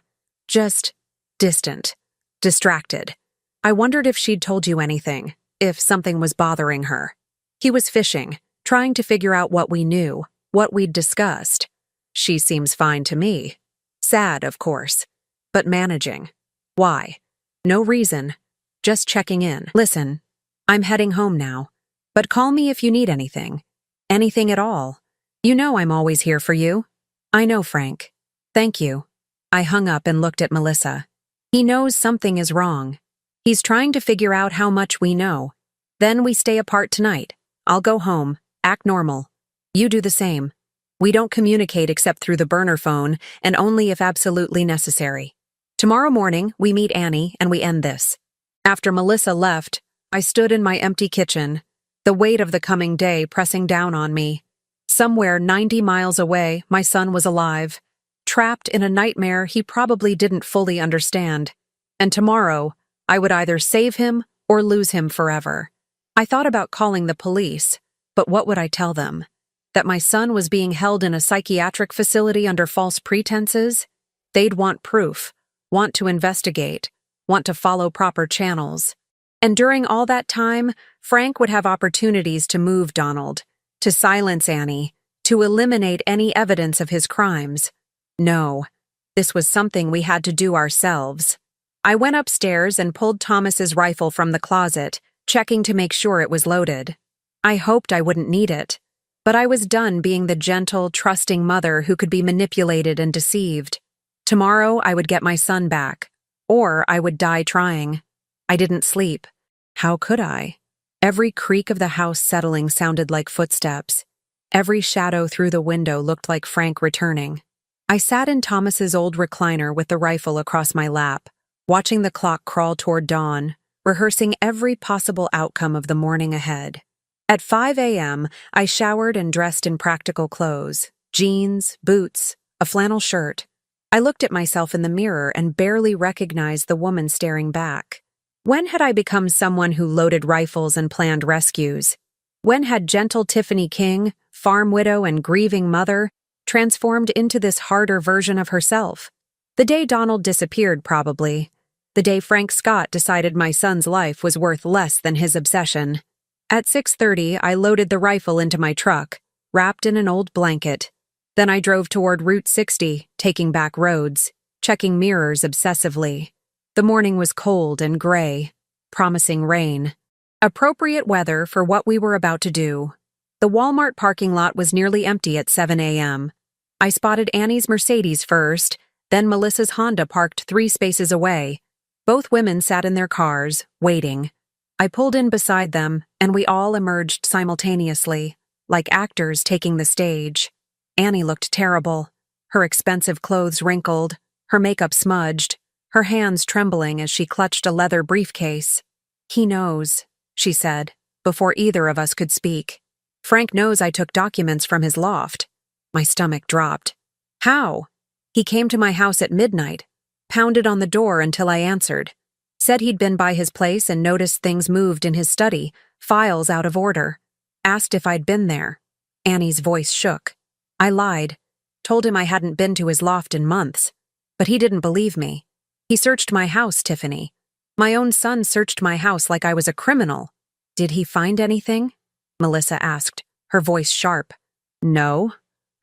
Just distant. Distracted. I wondered if she'd told you anything, if something was bothering her. He was fishing, trying to figure out what we knew, what we'd discussed. She seems fine to me. Sad, of course, but managing. Why? No reason. Just checking in. Listen, I'm heading home now, but call me if you need anything. Anything at all. You know I'm always here for you. I know, Frank. Thank you. I hung up and looked at Melissa. He knows something is wrong. He's trying to figure out how much we know. Then we stay apart tonight. I'll go home, act normal. You do the same. We don't communicate except through the burner phone, and only if absolutely necessary. Tomorrow morning, we meet Annie and we end this. After Melissa left, I stood in my empty kitchen, the weight of the coming day pressing down on me. Somewhere 90 miles away, my son was alive, trapped in a nightmare he probably didn't fully understand. And tomorrow, I would either save him or lose him forever. I thought about calling the police, but what would I tell them? That my son was being held in a psychiatric facility under false pretenses? They'd want proof, want to investigate, want to follow proper channels. And during all that time, Frank would have opportunities to move Donald, to silence Annie, to eliminate any evidence of his crimes. No, this was something we had to do ourselves. I went upstairs and pulled Thomas's rifle from the closet, checking to make sure it was loaded. I hoped I wouldn't need it, but I was done being the gentle, trusting mother who could be manipulated and deceived. Tomorrow I would get my son back, or I would die trying. I didn't sleep. How could I? Every creak of the house settling sounded like footsteps. Every shadow through the window looked like Frank returning. I sat in Thomas's old recliner with the rifle across my lap, watching the clock crawl toward dawn, rehearsing every possible outcome of the morning ahead. At 5 a.m., I showered and dressed in practical clothes, jeans, boots, a flannel shirt. I looked at myself in the mirror and barely recognized the woman staring back. When had I become someone who loaded rifles and planned rescues? When had gentle Tiffany King, farm widow and grieving mother, transformed into this harder version of herself? The day Donald disappeared, probably. The day Frank Scott decided my son's life was worth less than his obsession. At 6:30, I loaded the rifle into my truck, wrapped in an old blanket. Then I drove toward Route 60, taking back roads, checking mirrors obsessively. The morning was cold and gray, promising rain. Appropriate weather for what we were about to do. The Walmart parking lot was nearly empty at 7 a.m. I spotted Annie's Mercedes first, then Melissa's Honda parked 3 spaces away. Both women sat in their cars, waiting. I pulled in beside them, and we all emerged simultaneously, like actors taking the stage. Annie looked terrible, her expensive clothes wrinkled, her makeup smudged, her hands trembling as she clutched a leather briefcase. "He knows," she said, before either of us could speak. "Frank knows I took documents from his loft." My stomach dropped. "How?" "He came to my house at midnight, pounded on the door until I answered. Said he'd been by his place and noticed things moved in his study, files out of order. Asked if I'd been there." Annie's voice shook. I lied, told him I hadn't been to his loft in months, but he didn't believe me. "He searched my house, Tiffany. My own son searched my house like I was a criminal." "Did he find anything?" Melissa asked, her voice sharp. "No.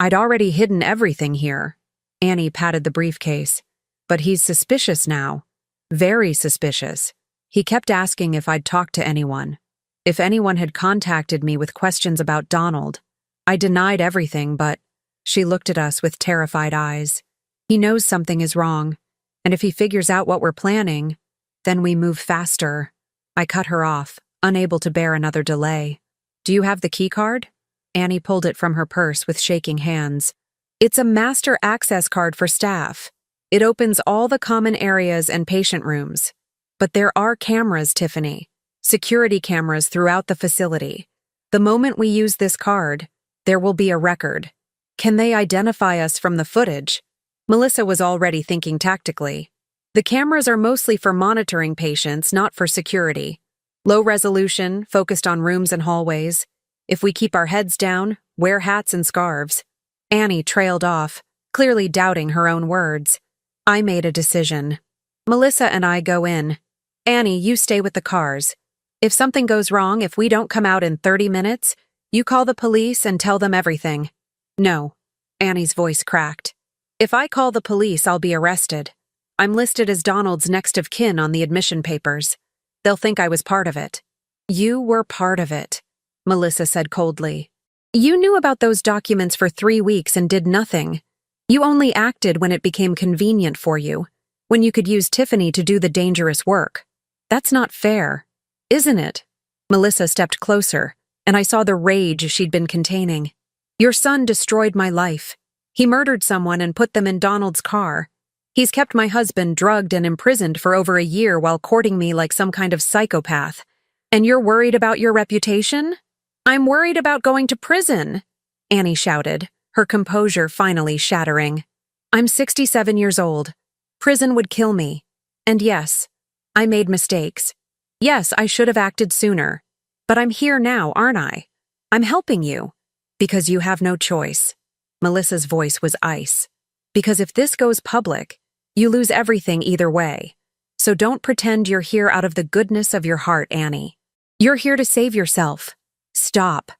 I'd already hidden everything here." Annie patted the briefcase. "But he's suspicious now. Very suspicious. He kept asking if I'd talked to anyone. If anyone had contacted me with questions about Donald. I denied everything, but..." She looked at us with terrified eyes. "He knows something is wrong, and if he figures out what we're planning, then we move faster." I cut her off, unable to bear another delay. "Do you have the key card?" Annie pulled it from her purse with shaking hands. "It's a master access card for staff. It opens all the common areas and patient rooms. But there are cameras, Tiffany. Security cameras throughout the facility. The moment we use this card, there will be a record. Can they identify us from the footage?" Melissa was already thinking tactically. "The cameras are mostly for monitoring patients, not for security. Low resolution, focused on rooms and hallways. If we keep our heads down, wear hats and scarves." Annie trailed off, clearly doubting her own words. I made a decision. "Melissa and I go in. Annie, you stay with the cars. If something goes wrong, if we don't come out in 30 minutes, you call the police and tell them everything. No. Annie's voice cracked. If I call the police, I'll be arrested. I'm listed as Donald's next of kin on the admission papers. They'll think I was part of it. You were part of it, Melissa said coldly. You knew about those documents for 3 weeks and did nothing. You only acted when it became convenient for you, when you could use Tiffany to do the dangerous work. That's not fair, isn't it? Melissa stepped closer, and I saw the rage she'd been containing. Your son destroyed my life. He murdered someone and put them in Donald's car. He's kept my husband drugged and imprisoned for over a year while courting me like some kind of psychopath. And you're worried about your reputation? I'm worried about going to prison, Annie shouted, her composure finally shattering. I'm 67 years old. Prison would kill me. And yes, I made mistakes. Yes, I should have acted sooner. But I'm here now, aren't I? I'm helping you. Because you have no choice. Melissa's voice was ice. Because if this goes public, you lose everything either way. So don't pretend you're here out of the goodness of your heart, Annie. You're here to save yourself. Stop.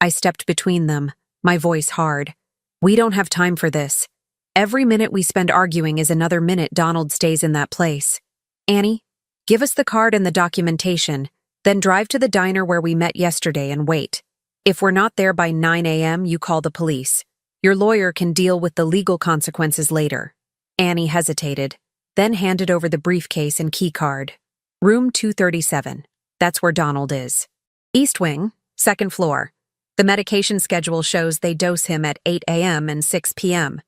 I stepped between them, my voice hard. We don't have time for this. Every minute we spend arguing is another minute Donald stays in that place. Annie, give us the card and the documentation, then drive to the diner where we met yesterday and wait. If we're not there by 9 a.m., you call the police. Your lawyer can deal with the legal consequences later. Annie hesitated, then handed over the briefcase and key card. Room 237. That's where Donald is. East Wing, 2nd floor. The medication schedule shows they dose him at 8 a.m. and 6 p.m.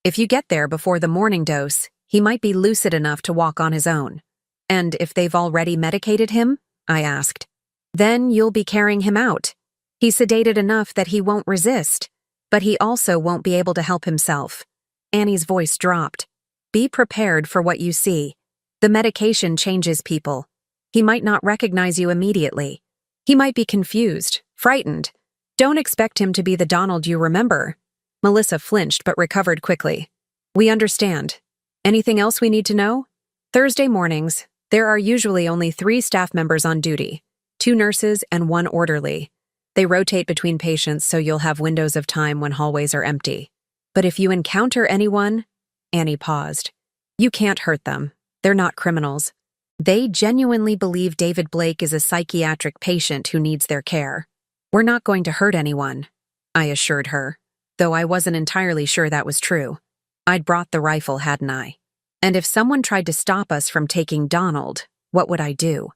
If you get there before the morning dose, he might be lucid enough to walk on his own. And if they've already medicated him? I asked. Then you'll be carrying him out. He's sedated enough that he won't resist, but he also won't be able to help himself. Annie's voice dropped. Be prepared for what you see. The medication changes people. He might not recognize you immediately. He might be confused, frightened. Don't expect him to be the Donald you remember. Melissa flinched but recovered quickly. We understand. Anything else we need to know? Thursday mornings, there are usually only 3 staff members on duty, 2 nurses and 1 orderly. They rotate between patients so you'll have windows of time when hallways are empty. But if you encounter anyone, Annie paused. You can't hurt them. They're not criminals. They genuinely believe David Blake is a psychiatric patient who needs their care. We're not going to hurt anyone, I assured her, though I wasn't entirely sure that was true. I'd brought the rifle, hadn't I? And if someone tried to stop us from taking Donald, what would I do?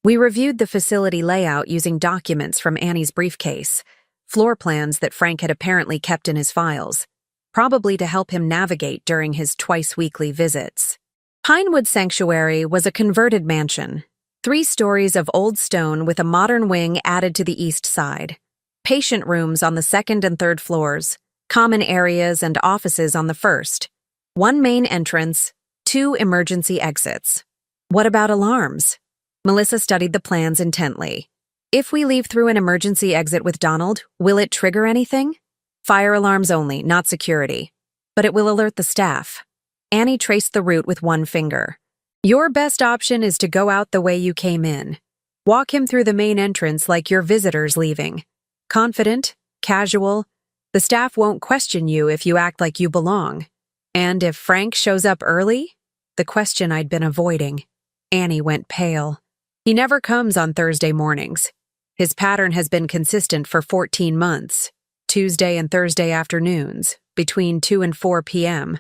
We reviewed the facility layout using documents from Annie's briefcase, floor plans that Frank had apparently kept in his files, probably to help him navigate during his twice-weekly visits. Pinewood Sanctuary was a converted mansion, 3 stories of old stone with a modern wing added to the east side, patient rooms on the 2nd and 3rd floors, common areas and offices on the 1st, 1 main entrance, 2 emergency exits. What about alarms? Melissa studied the plans intently. If we leave through an emergency exit with Donald, will it trigger anything? Fire alarms only, not security. But it will alert the staff. Annie traced the route with 1 finger. Your best option is to go out the way you came in. Walk him through the main entrance like your visitor's leaving. Confident, casual. The staff won't question you if you act like you belong. And if Frank shows up early? The question I'd been avoiding. Annie went pale. He never comes on Thursday mornings. His pattern has been consistent for 14 months. Tuesday and Thursday afternoons, between 2 and 4 p.m.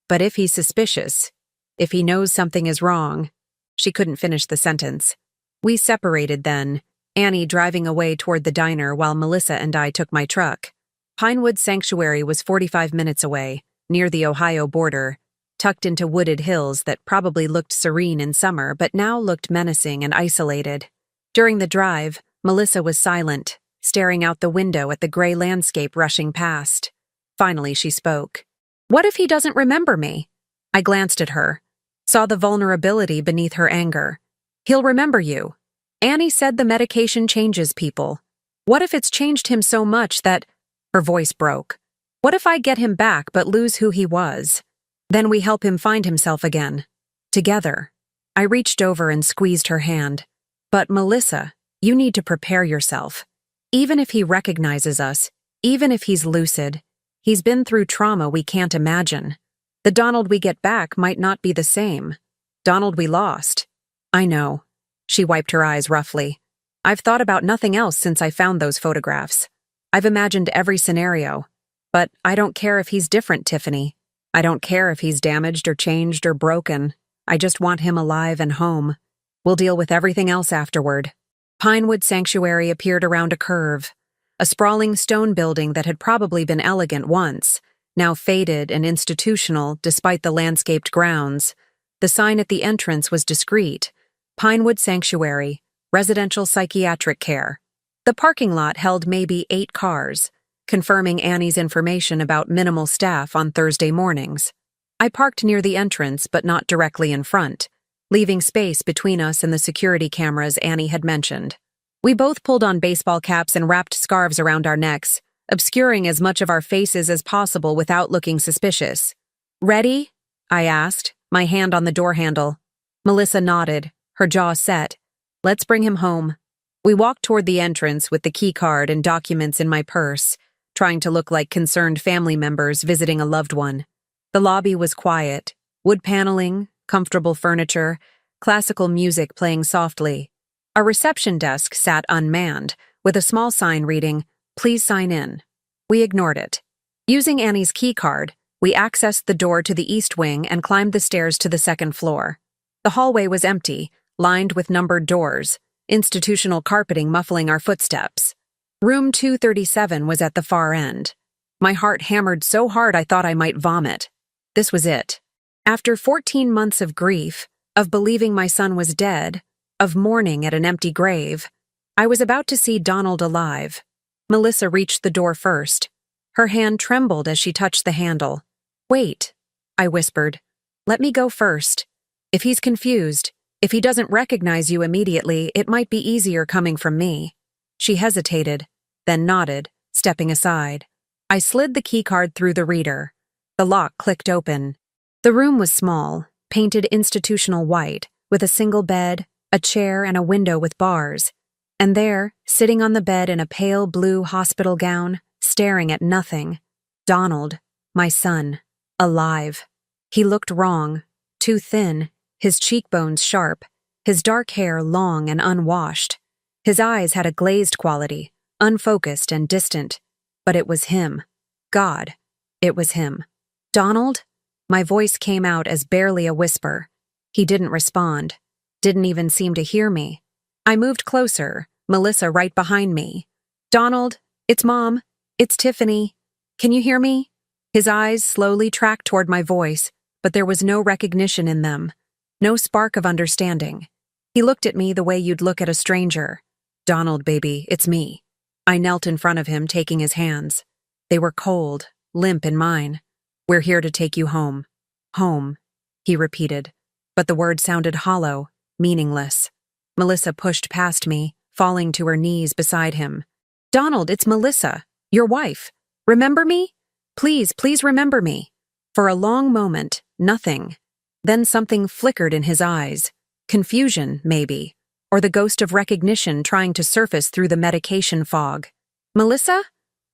But if he's suspicious, if he knows something is wrong, she couldn't finish the sentence. We separated then, Annie driving away toward the diner while Melissa and I took my truck. Pinewood Sanctuary was 45 minutes away, near the Ohio border, tucked into wooded hills that probably looked serene in summer but now looked menacing and isolated. During the drive, Melissa was silent, staring out the window at the gray landscape rushing past. Finally, she spoke. What if he doesn't remember me? I glanced at her, saw the vulnerability beneath her anger. He'll remember you. Annie said the medication changes people. What if it's changed him so much that... Her voice broke. What if I get him back but lose who he was? Then we help him find himself again. Together. I reached over and squeezed her hand. But Melissa, you need to prepare yourself. Even if he recognizes us, even if he's lucid, he's been through trauma we can't imagine. The Donald we get back might not be the same. Donald we lost. I know. She wiped her eyes roughly. I've thought about nothing else since I found those photographs. I've imagined every scenario. But I don't care if he's different, Tiffany. I don't care if he's damaged or changed or broken. I just want him alive and home. We'll deal with everything else afterward. Pinewood Sanctuary appeared around a curve. A sprawling stone building that had probably been elegant once, now faded and institutional despite the landscaped grounds. The sign at the entrance was discreet. Pinewood Sanctuary, residential psychiatric care. The parking lot held maybe 8 cars, confirming Annie's information about minimal staff on Thursday mornings. I parked near the entrance but not directly in front, leaving space between us and the security cameras Annie had mentioned. We both pulled on baseball caps and wrapped scarves around our necks, obscuring as much of our faces as possible without looking suspicious. "Ready?" I asked, my hand on the door handle. Melissa nodded, her jaw set. "Let's bring him home." We walked toward the entrance with the key card and documents in my purse, trying to look like concerned family members visiting a loved one. The lobby was quiet, wood paneling, comfortable furniture, classical music playing softly. Our reception desk sat unmanned, with a small sign reading, "Please sign in." We ignored it. Using Annie's key card, we accessed the door to the east wing and climbed the stairs to the second floor. The hallway was empty, lined with numbered doors, institutional carpeting muffling our footsteps. Room 237 was at the far end. My heart hammered so hard I thought I might vomit. This was it. After 14 months of grief, of believing my son was dead, of mourning at an empty grave, I was about to see Donald alive. Melissa reached the door first. Her hand trembled as she touched the handle. "Wait," I whispered. "Let me go first. If he's confused, if he doesn't recognize you immediately, it might be easier coming from me." She hesitated, then nodded, stepping aside. I slid the keycard through the reader. The lock clicked open. The room was small, painted institutional white, with a single bed, a chair, and a window with bars. And there, sitting on the bed in a pale blue hospital gown, staring at nothing, Donald, my son, alive. He looked wrong, too thin, his cheekbones sharp, his dark hair long and unwashed. His eyes had a glazed quality, unfocused and distant. But it was him. God, it was him. "Donald?" My voice came out as barely a whisper. He didn't respond. Didn't even seem to hear me. I moved closer, Melissa right behind me. "Donald, it's Mom. It's Tiffany. Can you hear me?" His eyes slowly tracked toward my voice, but there was no recognition in them. No spark of understanding. He looked at me the way you'd look at a stranger. "Donald, baby, it's me." I knelt in front of him, taking his hands. They were cold, limp in mine. "We're here to take you home." "Home," he repeated, but the word sounded hollow, meaningless. Melissa pushed past me, falling to her knees beside him. "Donald, it's Melissa, your wife. Remember me? Please, please remember me." For a long moment, nothing. Then something flickered in his eyes. Confusion, maybe, or the ghost of recognition trying to surface through the medication fog. "Melissa?"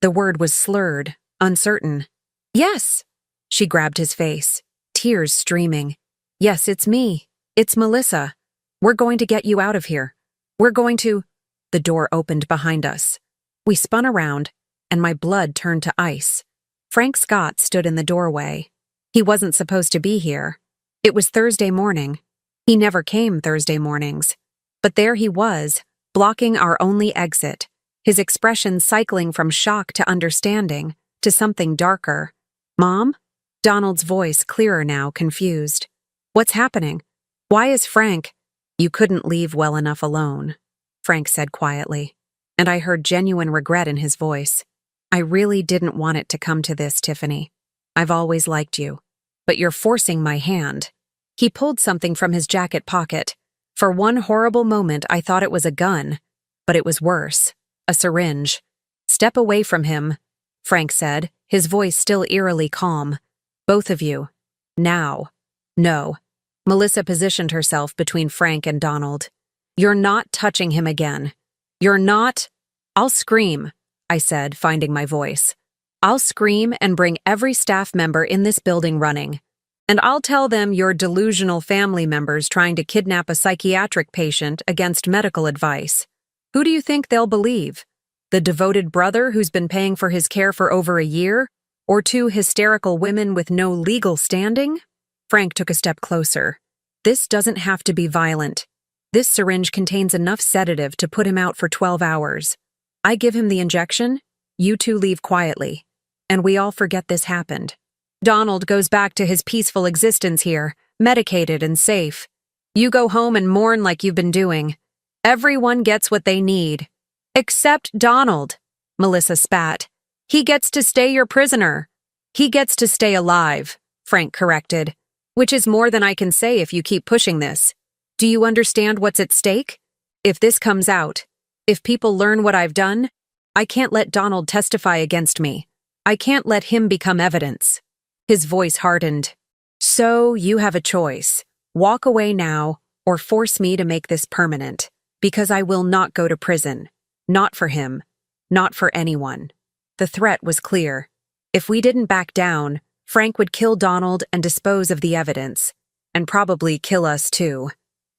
The word was slurred, uncertain. "Yes." She grabbed his face, tears streaming. "Yes, it's me. It's Melissa. We're going to get you out of here. We're going to—" The door opened behind us. We spun around, and my blood turned to ice. Frank Scott stood in the doorway. He wasn't supposed to be here. It was Thursday morning. He never came Thursday mornings. But there he was, blocking our only exit, his expression cycling from shock to understanding, to something darker. "Mom?" Donald's voice clearer now, confused. "What's happening? Why is Frank—" "You couldn't leave well enough alone," Frank said quietly, and I heard genuine regret in his voice. "I really didn't want it to come to this, Tiffany. I've always liked you. But you're forcing my hand." He pulled something from his jacket pocket. For one horrible moment I thought it was a gun, but it was worse. A syringe. "Step away from him," Frank said, his voice still eerily calm. "Both of you. Now." "No." Melissa positioned herself between Frank and Donald. "You're not touching him again. You're not—" "I'll scream," I said, finding my voice. "I'll scream and bring every staff member in this building running. And I'll tell them you're delusional family members trying to kidnap a psychiatric patient against medical advice. Who do you think they'll believe? The devoted brother who's been paying for his care for over a year? Or two hysterical women with no legal standing?" Frank took a step closer. "This doesn't have to be violent. This syringe contains enough sedative to put him out for 12 hours. I give him the injection, you two leave quietly, and we all forget this happened. Donald goes back to his peaceful existence here, medicated and safe. You go home and mourn like you've been doing. Everyone gets what they need. Except Donald," Melissa spat. "He gets to stay your prisoner. He gets to stay alive," Frank corrected. "Which is more than I can say if you keep pushing this. Do you understand what's at stake? If this comes out, if people learn what I've done, I can't let Donald testify against me. I can't let him become evidence." His voice hardened. "So you have a choice. Walk away now, or force me to make this permanent, because I will not go to prison. Not for him. Not for anyone." The threat was clear. If we didn't back down, Frank would kill Donald and dispose of the evidence, and probably kill us too.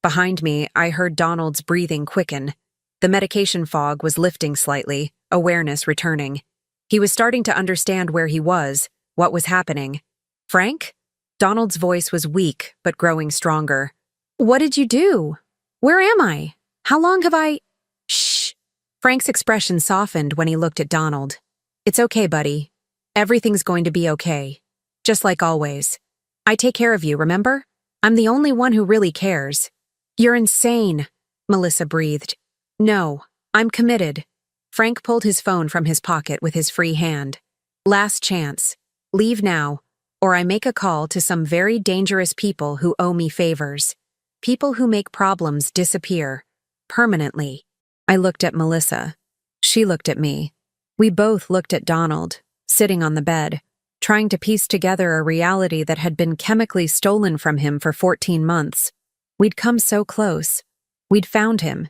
Behind me, I heard Donald's breathing quicken. The medication fog was lifting slightly, awareness returning. He was starting to understand where he was, what was happening. "Frank?" Donald's voice was weak, but growing stronger. "What did you do? Where am I? How long have I—" "Shh." Frank's expression softened when he looked at Donald. "It's okay, buddy. Everything's going to be okay. Just like always. I take care of you, remember? I'm the only one who really cares." "You're insane," Melissa breathed. "No, I'm committed." Frank pulled his phone from his pocket with his free hand. "Last chance. Leave now, or I make a call to some very dangerous people who owe me favors. People who make problems disappear. Permanently." I looked at Melissa. She looked at me. We both looked at Donald, sitting on the bed, trying to piece together a reality that had been chemically stolen from him for 14 months. We'd come so close. We'd found him.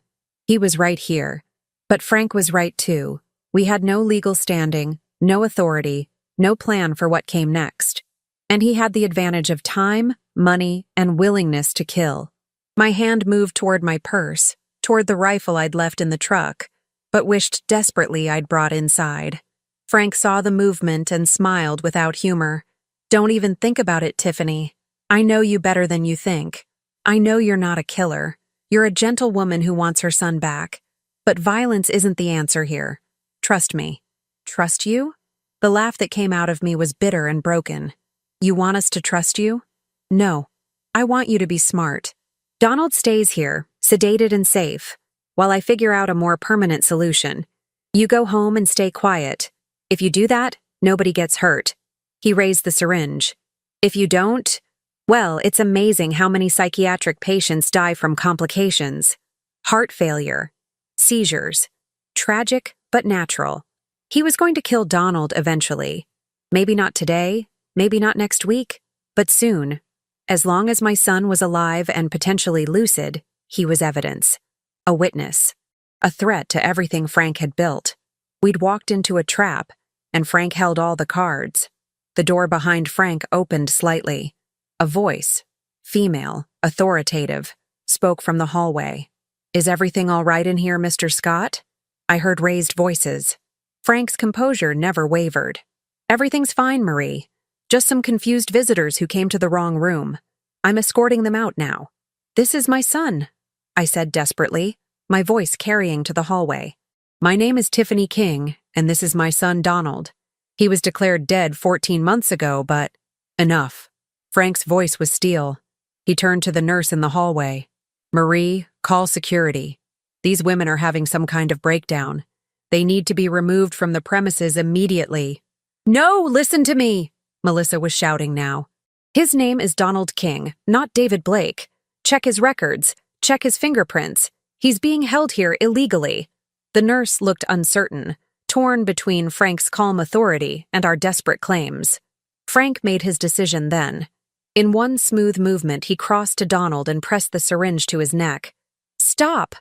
He was right here. But Frank was right too. We had no legal standing, no authority, no plan for what came next. And he had the advantage of time, money, and willingness to kill. My hand moved toward my purse, toward the rifle I'd left in the truck, but wished desperately I'd brought inside. Frank saw the movement and smiled without humor. "Don't even think about it, Tiffany. I know you better than you think. I know you're not a killer. You're a gentle woman who wants her son back. But violence isn't the answer here. Trust me." "Trust you?" The laugh that came out of me was bitter and broken. "You want us to trust you?" "No. I want you to be smart. Donald stays here, sedated and safe, while I figure out a more permanent solution. You go home and stay quiet. If you do that, nobody gets hurt." He raised the syringe. "If you don't, well, it's amazing how many psychiatric patients die from complications. Heart failure. Seizures. Tragic, but natural. He was going to kill Donald eventually. Maybe not today, maybe not next week, but soon. As long as my son was alive and potentially lucid, he was evidence. A witness. A threat to everything Frank had built. We'd walked into a trap, and Frank held all the cards. The door behind Frank opened slightly. A voice, female, authoritative, spoke from the hallway. "Is everything all right in here, Mr. Scott?" I heard raised voices. Frank's composure never wavered. "Everything's fine, Marie. Just some confused visitors who came to the wrong room. I'm escorting them out now." "This is my son," I said desperately, my voice carrying to the hallway. "My name is Tiffany King, and this is my son Donald. He was declared dead 14 months ago, but—" "Enough." Frank's voice was steel. He turned to the nurse in the hallway. "Marie, call security. These women are having some kind of breakdown. They need to be removed from the premises immediately." "No, listen to me!" Melissa was shouting now. "His name is Donald King, not David Blake. Check his records. Check his fingerprints. He's being held here illegally." The nurse looked uncertain, torn between Frank's calm authority and our desperate claims. Frank made his decision then. In one smooth movement, he crossed to Donald and pressed the syringe to his neck. "Stop!"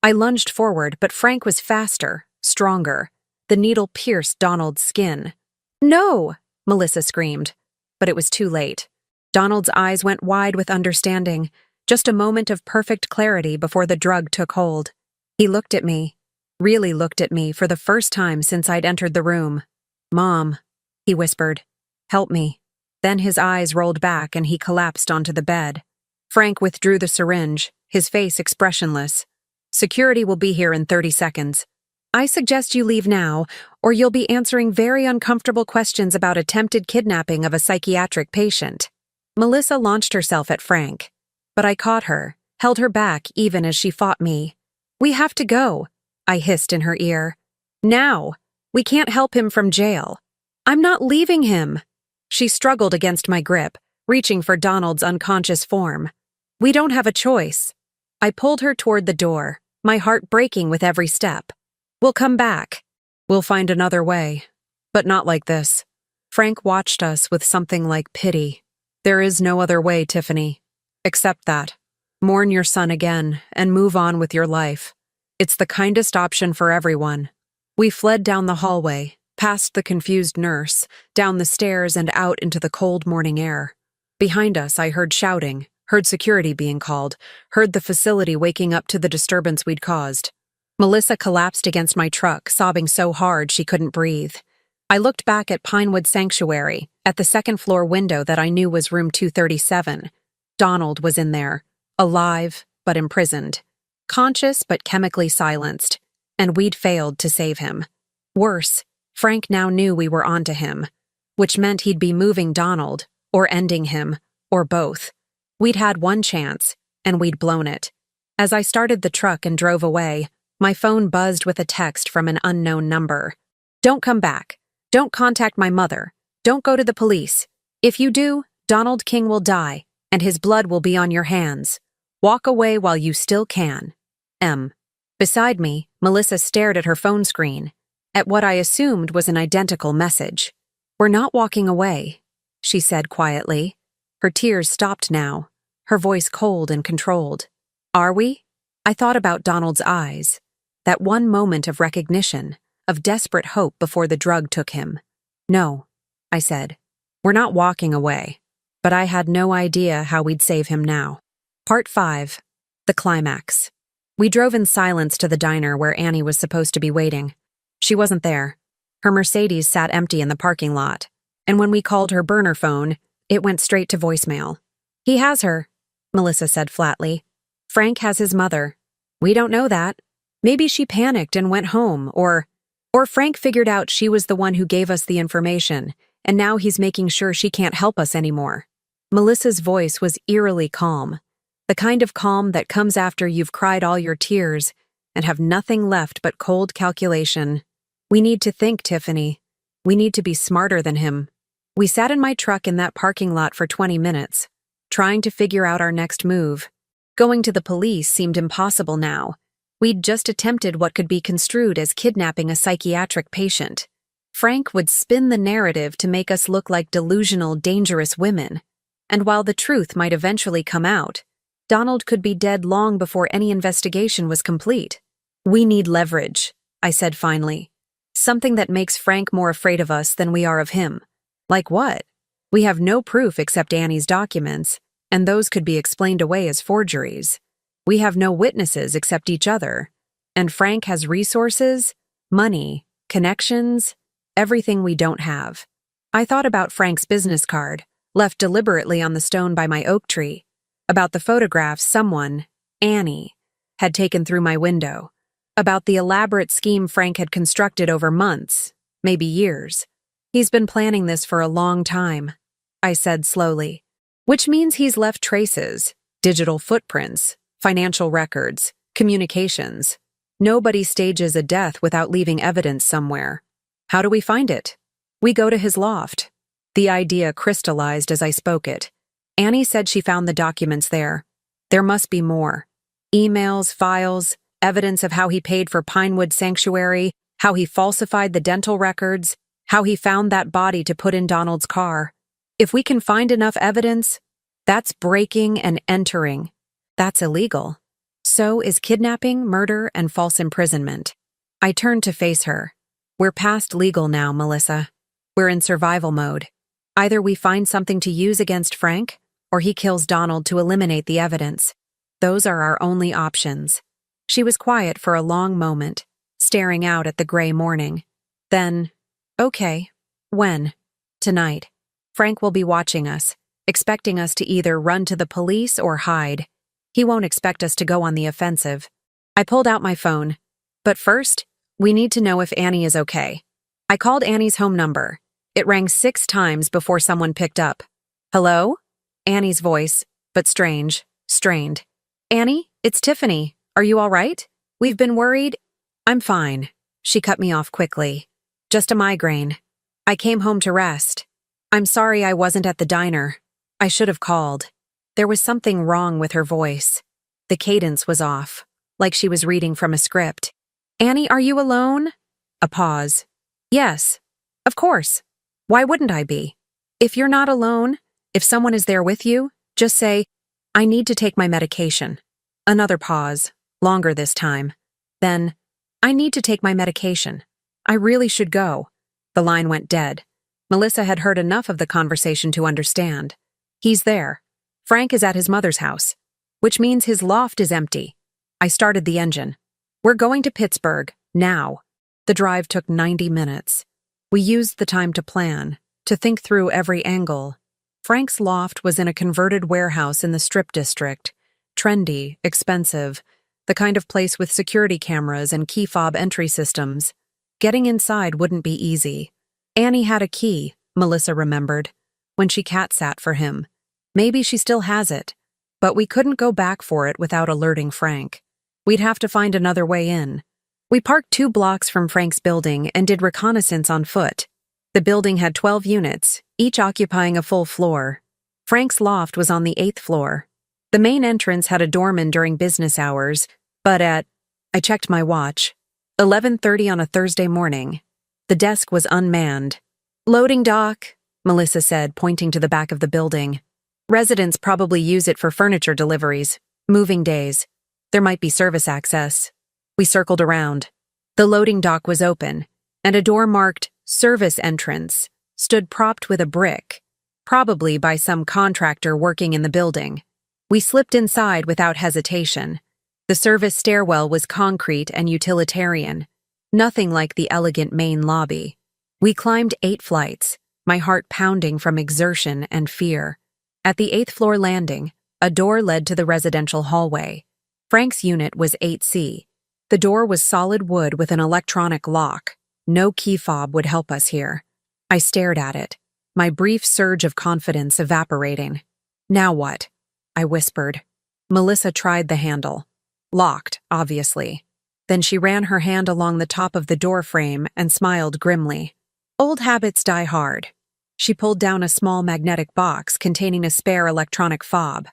I lunged forward, but Frank was faster, stronger. The needle pierced Donald's skin. "No!" Melissa screamed. But it was too late. Donald's eyes went wide with understanding, just a moment of perfect clarity before the drug took hold. He looked at me, really looked at me for the first time since I'd entered the room. "Mom," he whispered, "help me." Then his eyes rolled back and he collapsed onto the bed. Frank withdrew the syringe, his face expressionless. "Security will be here in 30 seconds. I suggest you leave now, or you'll be answering very uncomfortable questions about attempted kidnapping of a psychiatric patient." Melissa launched herself at Frank, but I caught her, held her back even as she fought me. "We have to go," I hissed in her ear. "Now! We can't help him from jail." "I'm not leaving him." She struggled against my grip, reaching for Donald's unconscious form. "We don't have a choice." I pulled her toward the door, my heart breaking with every step. "We'll come back. We'll find another way. But not like this." Frank watched us with something like pity. "There is no other way, Tiffany. Accept that. Mourn your son again and move on with your life. It's the kindest option for everyone." We fled down the hallway, past the confused nurse, down the stairs and out into the cold morning air. Behind us, I heard shouting, heard security being called, heard the facility waking up to the disturbance we'd caused. Melissa collapsed against my truck, sobbing so hard she couldn't breathe. I looked back at Pinewood Sanctuary, at the second-floor window that I knew was room 237. Donald was in there, alive but imprisoned, conscious but chemically silenced, and we'd failed to save him. Worse, Frank now knew we were onto him, which meant he'd be moving Donald, or ending him, or both. We'd had one chance, and we'd blown it. As I started the truck and drove away, my phone buzzed with a text from an unknown number. "Don't come back. Don't contact my mother. Don't go to the police. If you do, Donald King will die, and his blood will be on your hands. Walk away while you still can. M." Beside me, Melissa stared at her phone screen, at what I assumed was an identical message. "We're not walking away," she said quietly. Her tears stopped now, her voice cold and controlled. "Are we?" I thought about Donald's eyes, that one moment of recognition, of desperate hope before the drug took him. "No," I said. "We're not walking away." But I had no idea how we'd save him now. Part 5. The Climax. We drove in silence to the diner where Annie was supposed to be waiting. She wasn't there. Her Mercedes sat empty in the parking lot, and when we called her burner phone, it went straight to voicemail. "He has her," Melissa said flatly. "Frank has his mother. We don't know that. Maybe she panicked and went home, or Frank figured out she was the one who gave us the information, and now he's making sure she can't help us anymore." Melissa's voice was eerily calm, the kind of calm that comes after you've cried all your tears and have nothing left but cold calculation. "We need to think, Tiffany. We need to be smarter than him." We sat in my truck in that parking lot for 20 minutes, trying to figure out our next move. Going to the police seemed impossible now. We'd just attempted what could be construed as kidnapping a psychiatric patient. Frank would spin the narrative to make us look like delusional, dangerous women. And while the truth might eventually come out, Donald could be dead long before any investigation was complete. "We need leverage," I said finally. "Something that makes Frank more afraid of us than we are of him." "Like what?" "We have no proof except Annie's documents, and those could be explained away as forgeries. We have no witnesses except each other. And Frank has resources, money, connections, everything we don't have." I thought about Frank's business card, left deliberately on the stone by my oak tree, about the photographs someone, Annie, had taken through my window, about the elaborate scheme Frank had constructed over months, maybe years. "He's been planning this for a long time," I said slowly. "Which means he's left traces, digital footprints, financial records, communications. Nobody stages a death without leaving evidence somewhere. How do we find it?" "We go to his loft." The idea crystallized as I spoke it. Annie said she found the documents there. There must be more. Emails, files, evidence of how he paid for Pinewood Sanctuary, how he falsified the dental records, how he found that body to put in Donald's car. If we can find enough evidence, That's breaking and entering. That's illegal. So is kidnapping, murder, and false imprisonment. I turned to face her. We're past legal now, Melissa. We're in survival mode. Either we find something to use against Frank, or he kills Donald to eliminate the evidence. Those are our only options. She was quiet for a long moment, staring out at the gray morning. Then, okay, when? Tonight. Frank will be watching us, expecting us to either run to the police or hide. He won't expect us to go on the offensive. I pulled out my phone. But first, we need to know if Annie is okay. I called Annie's home number. It rang 6 times before someone picked up. Hello? Annie's voice, but strange, strained. Annie, it's Tiffany. Are you all right? We've been worried. I'm fine. She cut me off quickly. Just a migraine. I came home to rest. I'm sorry I wasn't at the diner. I should have called. There was something wrong with her voice. The cadence was off, like she was reading from a script. Annie, are you alone? A pause. Yes, of course. Why wouldn't I be? If you're not alone, if someone is there with you, just say, I need to take my medication. Another pause, longer this time. Then, I need to take my medication. I really should go. The line went dead. Melissa had heard enough of the conversation to understand. He's there. Frank is at his mother's house, which means his loft is empty. I started the engine. We're going to Pittsburgh, now. The drive took 90 minutes. We used the time to plan, to think through every angle. Frank's loft was in a converted warehouse in the Strip District. Trendy, expensive, the kind of place with security cameras and key fob entry systems. Getting inside wouldn't be easy. Annie had a key, Melissa remembered, when she cat-sat for him. Maybe she still has it, but we couldn't go back for it without alerting Frank. We'd have to find another way in. We parked 2 blocks from Frank's building and did reconnaissance on foot. The building had 12 units, each occupying a full floor. Frank's loft was on the 8th floor. The main entrance had a doorman during business hours, but I checked my watch, 11:30 on a Thursday morning. The desk was unmanned. Loading dock, Melissa said, pointing to the back of the building. Residents probably use it for furniture deliveries, moving days. There might be service access. We circled around. The loading dock was open, and a door marked Service Entrance stood propped with a brick, probably by some contractor working in the building. We slipped inside without hesitation. The service stairwell was concrete and utilitarian, nothing like the elegant main lobby. We climbed 8 flights, my heart pounding from exertion and fear. At the 8th floor landing, a door led to the residential hallway. Frank's unit was 8C. The door was solid wood with an electronic lock. No key fob would help us here. I stared at it, my brief surge of confidence evaporating. Now what? I whispered. Melissa tried the handle. Locked, obviously. Then she ran her hand along the top of the door frame and smiled grimly. Old habits die hard. She pulled down a small magnetic box containing a spare electronic fob.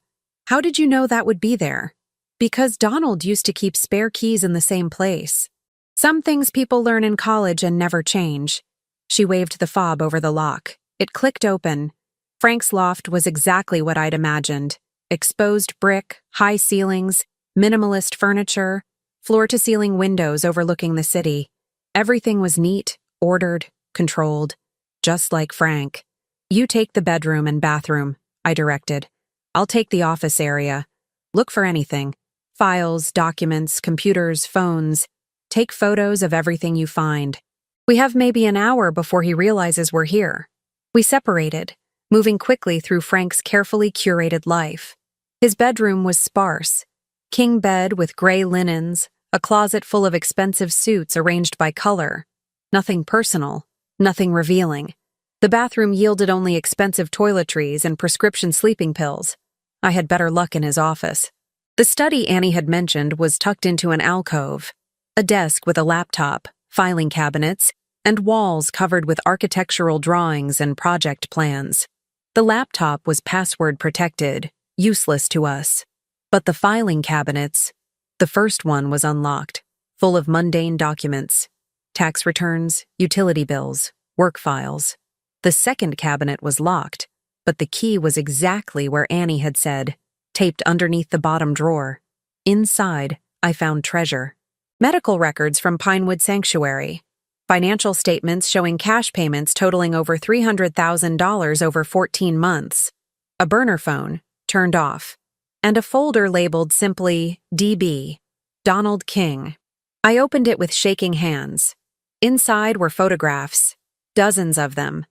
How did you know that would be there? Because Donald used to keep spare keys in the same place. Some things people learn in college and never change. She waved the fob over the lock. It clicked open. Frank's loft was exactly what I'd imagined. Exposed brick, high ceilings, minimalist furniture, floor-to-ceiling windows overlooking the city. Everything was neat, ordered, controlled. Just like Frank. You take the bedroom and bathroom, I directed. I'll take the office area. Look for anything. Files, documents, computers, phones. Take photos of everything you find. We have maybe an hour before he realizes we're here. We separated, moving quickly through Frank's carefully curated life. His bedroom was sparse. King bed with gray linens, a closet full of expensive suits arranged by color. Nothing personal, nothing revealing. The bathroom yielded only expensive toiletries and prescription sleeping pills. I had better luck in his office. The study Annie had mentioned was tucked into an alcove, a desk with a laptop, filing cabinets, and walls covered with architectural drawings and project plans. The laptop was password protected, useless to us. But the filing cabinets, the first one was unlocked, full of mundane documents, tax returns, utility bills, work files. The second cabinet was locked, but the key was exactly where Annie had said, taped underneath the bottom drawer. Inside, I found treasure. Medical records from Pinewood Sanctuary. Financial statements showing cash payments totaling over $300,000 over 14 months. A burner phone, turned off. And a folder labeled simply DB, Donald King. I opened it with shaking hands. Inside were photographs, dozens of them,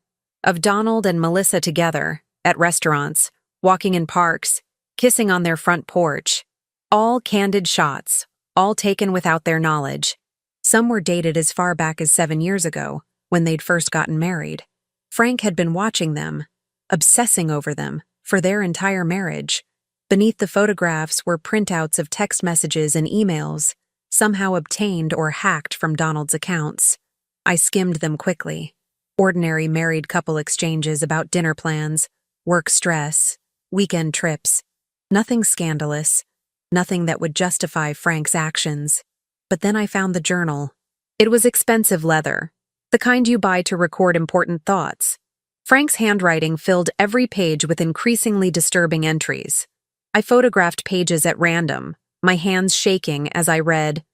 of Donald and Melissa together, at restaurants, walking in parks, kissing on their front porch. All candid shots, all taken without their knowledge. Some were dated as far back as 7 years ago, when they'd first gotten married. Frank had been watching them, obsessing over them, for their entire marriage. Beneath the photographs were printouts of text messages and emails, somehow obtained or hacked from Donald's accounts. I skimmed them quickly. Ordinary married couple exchanges about dinner plans, work stress, weekend trips. Nothing scandalous, nothing that would justify Frank's actions. But then I found the journal. It was expensive leather, the kind you buy to record important thoughts. Frank's handwriting filled every page with increasingly disturbing entries. I photographed pages at random, my hands shaking as I read,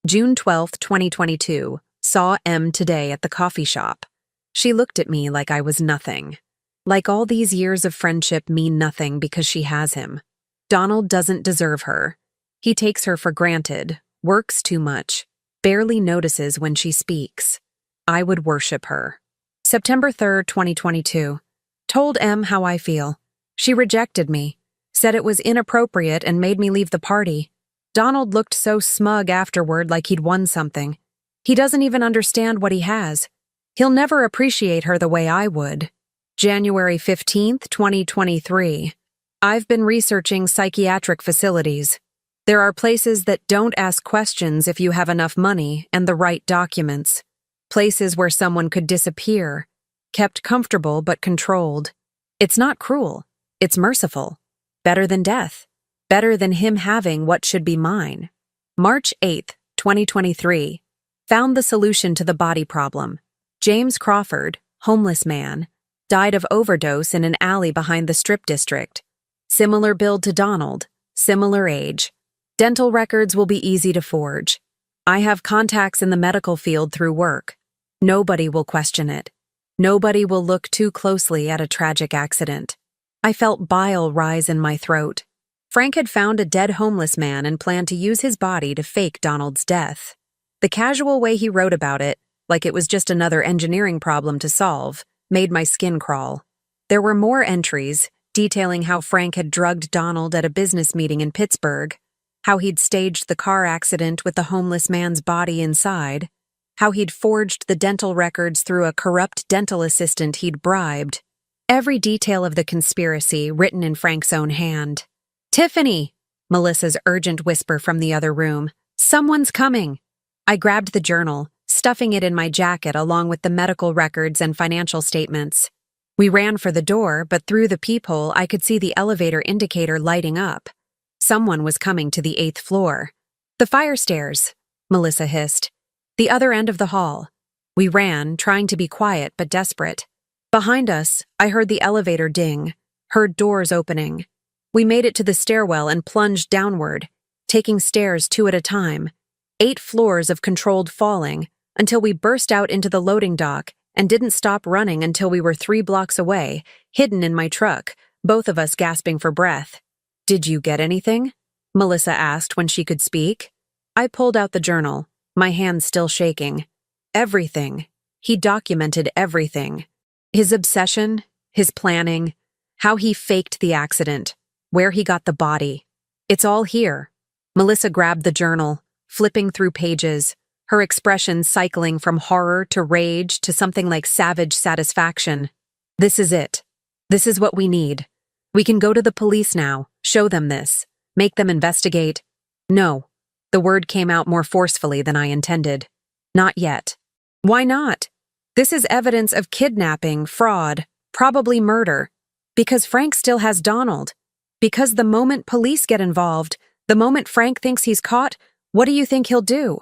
June 12, 2022, saw M today at the coffee shop. She looked at me like I was nothing. Like all these years of friendship mean nothing because she has him. Donald doesn't deserve her. He takes her for granted, works too much, barely notices when she speaks. I would worship her. September 3, 2022. Told M how I feel. She rejected me, said it was inappropriate and made me leave the party. Donald looked so smug afterward like he'd won something. He doesn't even understand what he has. He'll never appreciate her the way I would. January 15, 2023. I've been researching psychiatric facilities. There are places that don't ask questions if you have enough money and the right documents. Places where someone could disappear, kept comfortable but controlled. It's not cruel. It's merciful. Better than death. Better than him having what should be mine. March 8, 2023. Found the solution to the body problem. James Crawford, homeless man, died of overdose in an alley behind the Strip District. Similar build to Donald, similar age. Dental records will be easy to forge. I have contacts in the medical field through work. Nobody will question it. Nobody will look too closely at a tragic accident. I felt bile rise in my throat. Frank had found a dead homeless man and planned to use his body to fake Donald's death. The casual way he wrote about it, like it was just another engineering problem to solve, made my skin crawl. There were more entries, detailing how Frank had drugged Donald at a business meeting in Pittsburgh, how he'd staged the car accident with the homeless man's body inside, how he'd forged the dental records through a corrupt dental assistant he'd bribed. Every detail of the conspiracy written in Frank's own hand. "Tiffany!" Melissa's urgent whisper from the other room. "Someone's coming!" I grabbed the journal, stuffing it in my jacket along with the medical records and financial statements. We ran for the door, but through the peephole I could see the elevator indicator lighting up. Someone was coming to the 8th floor. "The fire stairs," Melissa hissed. "The other end of the hall." We ran, trying to be quiet but desperate. Behind us, I heard the elevator ding, heard doors opening. We made it to the stairwell and plunged downward, taking stairs 2 at a time. 8 floors of controlled falling, until we burst out into the loading dock and didn't stop running until we were 3 blocks away, hidden in my truck, both of us gasping for breath. "Did you get anything?" Melissa asked when she could speak. I pulled out the journal, my hands still shaking. Everything. He documented everything. His obsession, his planning, how he faked the accident, where he got the body. It's all here. Melissa grabbed the journal, flipping through pages, her expression cycling from horror to rage to something like savage satisfaction. "This is it. This is what we need. We can go to the police now, show them this, make them investigate." "No." The word came out more forcefully than I intended. "Not yet." "Why not? This is evidence of kidnapping, fraud, probably murder. Because Frank still has Donald. Because the moment police get involved, the moment Frank thinks he's caught, what do you think he'll do?"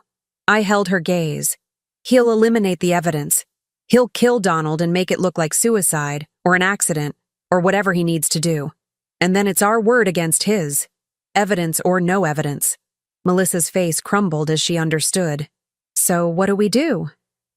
I held her gaze. "He'll eliminate the evidence. He'll kill Donald and make it look like suicide or an accident. or whatever he needs to do. And then it's our word against his. Evidence or no evidence. Melissa's face crumbled as she understood. So what do?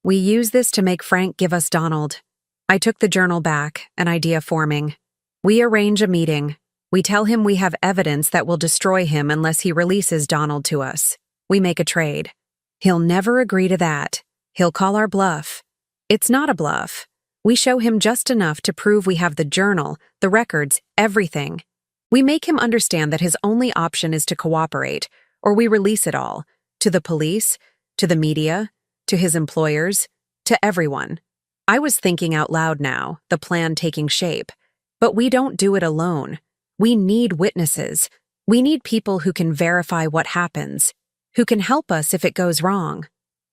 We use this to make Frank give us Donald. I took the journal back, an idea forming. We arrange a meeting. We tell him we have evidence that will destroy him unless he releases Donald to us. We make a trade. He'll never agree to that. He'll call our bluff. It's not a bluff. We show him just enough to prove we have the journal, the records, everything. We make him understand that his only option is to cooperate, or we release it all, to the police, to the media, to his employers, to everyone. I was thinking out loud now, the plan taking shape. But we don't do it alone. We need witnesses. We need people who can verify what happens, who can help us if it goes wrong.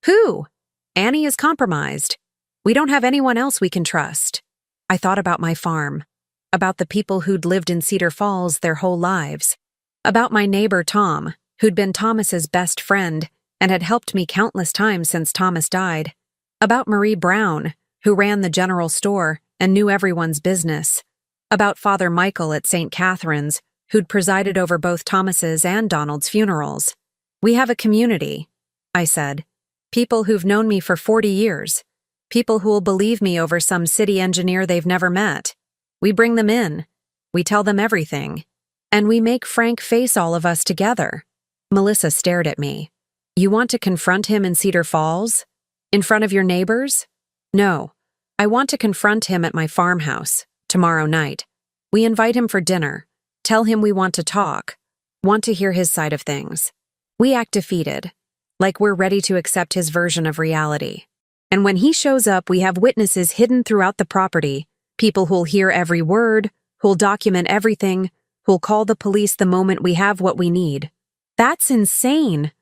Who? Annie is compromised. We don't have anyone else we can trust. I thought about my farm, about the people who'd lived in Cedar Falls their whole lives, about my neighbor Tom, who'd been Thomas's best friend and had helped me countless times since Thomas died, about Marie Brown, who ran the general store and knew everyone's business, about Father Michael at St. Catherine's, who'd presided over both Thomas's and Donald's funerals. We have a community, I said. People who've known me for 40 years. People who'll believe me over some city engineer they've never met. We bring them in. We tell them everything. And we make Frank face all of us together. Melissa stared at me. You want to confront him in Cedar Falls? In front of your neighbors? No. I want to confront him at my farmhouse, tomorrow night. We invite him for dinner. Tell him we want to talk. Want to hear his side of things. We act defeated, like we're ready to accept his version of reality. And when he shows up, we have witnesses hidden throughout the property, people who'll hear every word, who'll document everything, who'll call the police the moment we have what we need. That's insane.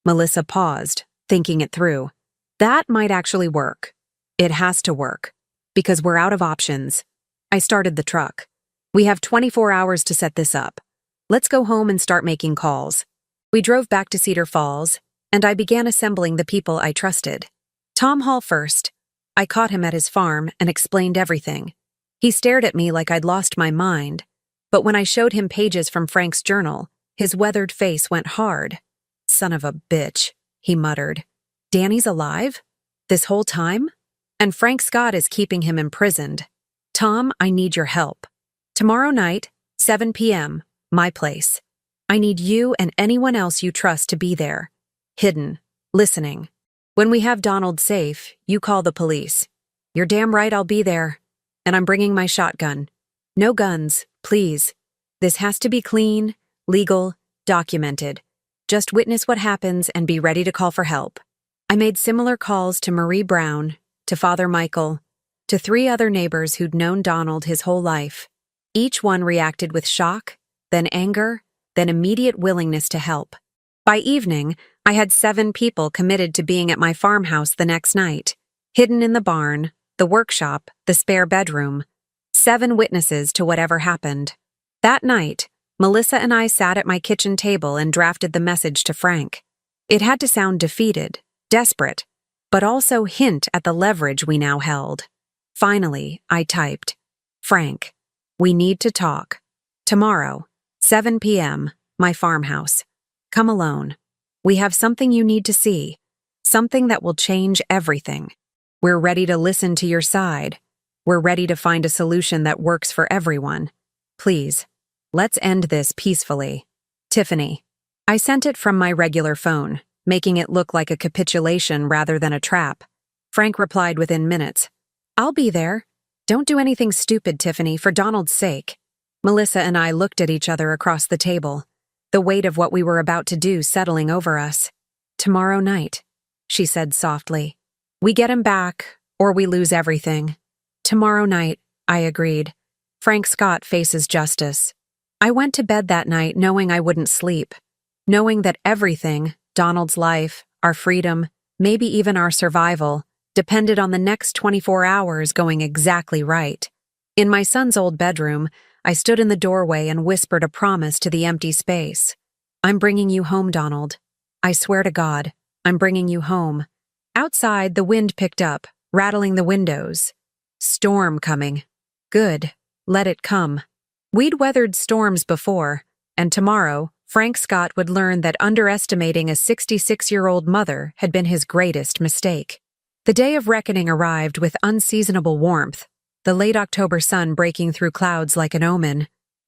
Melissa paused, thinking it through. That might actually work. It has to work. Because we're out of options. I started the truck. We have 24 hours to set this up. Let's go home and start making calls. We drove back to Cedar Falls, and I began assembling the people I trusted. Tom Hall first. I caught him at his farm and explained everything. He stared at me like I'd lost my mind, but when I showed him pages from Frank's journal, his weathered face went hard. Son of a bitch, he muttered. Danny's alive? This whole time? And Frank Scott is keeping him imprisoned. Tom, I need your help. Tomorrow night, 7 p.m., my place. I need you and anyone else you trust to be there. Hidden. Listening. When we have Donald safe, you call the police. You're damn right I'll be there. And I'm bringing my shotgun. No guns, please. This has to be clean, legal, documented. Just witness what happens and be ready to call for help. I made similar calls to Marie Brown, to Father Michael, to 3 other neighbors who'd known Donald his whole life. Each one reacted with shock, then anger, then immediate willingness to help. By evening, I had 7 people committed to being at my farmhouse the next night, hidden in the barn, the workshop, the spare bedroom. 7 witnesses to whatever happened. That night, Melissa and I sat at my kitchen table and drafted the message to Frank. It had to sound defeated, desperate, but also hint at the leverage we now held. Finally, I typed, Frank, we need to talk. Tomorrow, 7 p.m., my farmhouse. Come alone. We have something you need to see, something that will change everything. We're ready to listen to your side. We're ready to find a solution that works for everyone. Please, let's end this peacefully. Tiffany. I sent it from my regular phone, making it look like a capitulation rather than a trap. Frank replied within minutes. I'll be there. Don't do anything stupid, Tiffany, for Donald's sake. Melissa and I looked at each other across the table, the weight of what we were about to do settling over us. Tomorrow night, she said softly. We get him back, or we lose everything. Tomorrow night, I agreed. Frank Scott faces justice. I went to bed that night knowing I wouldn't sleep, knowing that everything, Donald's life, our freedom, maybe even our survival, depended on the next 24 hours going exactly right. In my son's old bedroom, I stood in the doorway and whispered a promise to the empty space. I'm bringing you home, Donald. I swear to God, I'm bringing you home. Outside, the wind picked up, rattling the windows. Storm coming. Good. Let it come. We'd weathered storms before, and tomorrow, Frank Scott would learn that underestimating a 66-year-old mother had been his greatest mistake. The day of reckoning arrived with unseasonable warmth, the late October sun breaking through clouds like an omen.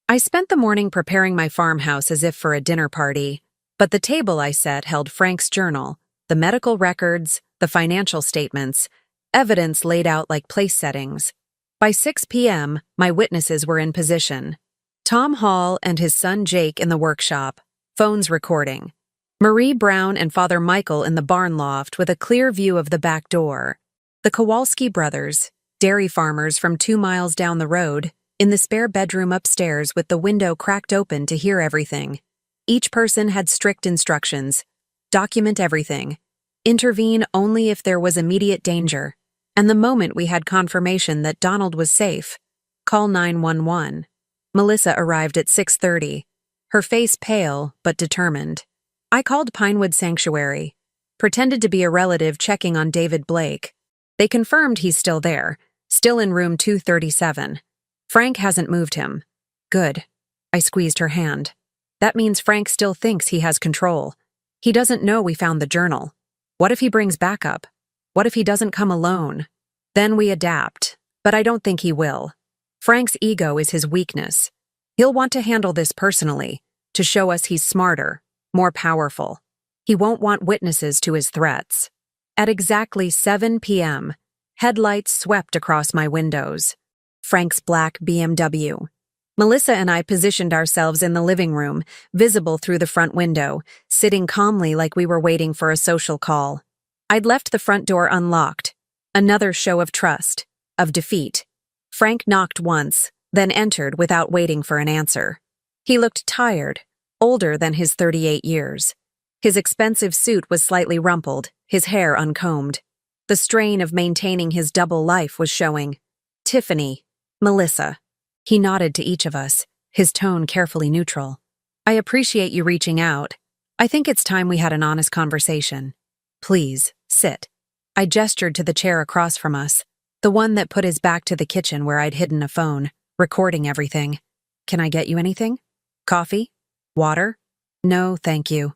I spent the morning preparing my farmhouse as if for a dinner party, but the table I set held Frank's journal, the medical records, the financial statements, evidence laid out like place settings. By 6 p.m., my witnesses were in position. Tom Hall and his son Jake in the workshop, phones recording. Marie Brown and Father Michael in the barn loft with a clear view of the back door. The Kowalski brothers, dairy farmers from 2 miles down the road, in the spare bedroom upstairs with the window cracked open to hear everything. Each person had strict instructions. Document everything. Intervene only if there was immediate danger. And the moment we had confirmation that Donald was safe, call 911. Melissa arrived at 6:30, her face pale but determined. I called Pinewood Sanctuary, pretended to be a relative checking on David Blake. They confirmed he's still there, still in room 237. Frank hasn't moved him. Good. I squeezed her hand. That means Frank still thinks he has control. He doesn't know we found the journal. What if he brings backup? What if he doesn't come alone? Then we adapt, but I don't think he will. Frank's ego is his weakness. He'll want to handle this personally, to show us he's smarter, more powerful. He won't want witnesses to his threats. At exactly 7 p.m., headlights swept across my windows. Frank's black BMW. Melissa and I positioned ourselves in the living room, visible through the front window, sitting calmly like we were waiting for a social call. I'd left the front door unlocked. Another show of trust, of defeat. Frank knocked once, then entered without waiting for an answer. He looked tired, older than his 38 years. His expensive suit was slightly rumpled, his hair uncombed. The strain of maintaining his double life was showing. Tiffany, Melissa. He nodded to each of us, his tone carefully neutral. I appreciate you reaching out. I think it's time we had an honest conversation. Please, sit. I gestured to the chair across from us, the one that put his back to the kitchen where I'd hidden a phone, recording everything. Can I get you anything? Coffee? Water? No, thank you.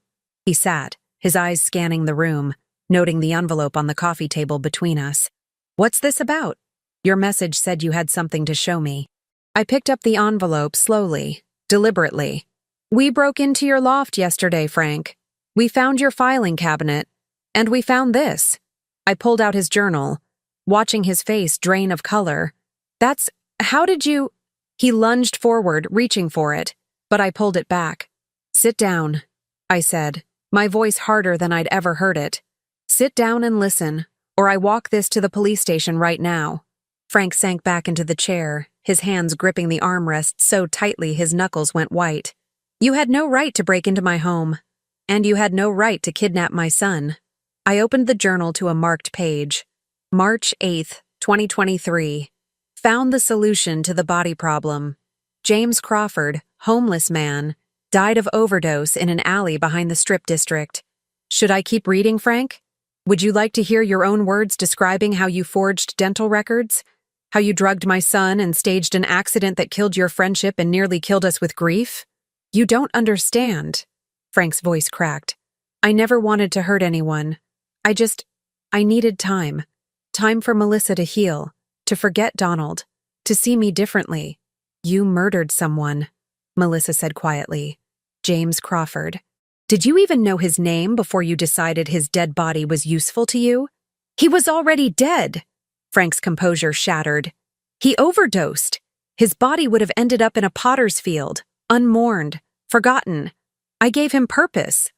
He sat, his eyes scanning the room, noting the envelope on the coffee table between us. What's this about? Your message said you had something to show me. I picked up the envelope slowly, deliberately. We broke into your loft yesterday, Frank. We found your filing cabinet. And we found this. I pulled out his journal, watching his face drain of color. How did you... He lunged forward, reaching for it, but I pulled it back. Sit down, I said, my voice harder than I'd ever heard it. Sit down and listen, or I walk this to the police station right now. Frank sank back into the chair, his hands gripping the armrest so tightly his knuckles went white. You had no right to break into my home, and you had no right to kidnap my son. I opened the journal to a marked page. March 8th, 2023. Found the solution to the body problem. James Crawford, homeless man, died of overdose in an alley behind the Strip District. Should I keep reading, Frank? Would you like to hear your own words describing how you forged dental records? How you drugged my son and staged an accident that killed your friendship and nearly killed us with grief? You don't understand. Frank's voice cracked. I never wanted to hurt anyone. I needed time. Time for Melissa to heal, to forget Donald, to see me differently. You murdered someone, Melissa said quietly. James Crawford. Did you even know his name before you decided his dead body was useful to you? He was already dead. Frank's composure shattered. He overdosed. His body would have ended up in a potter's field, unmourned, forgotten. I gave him purpose.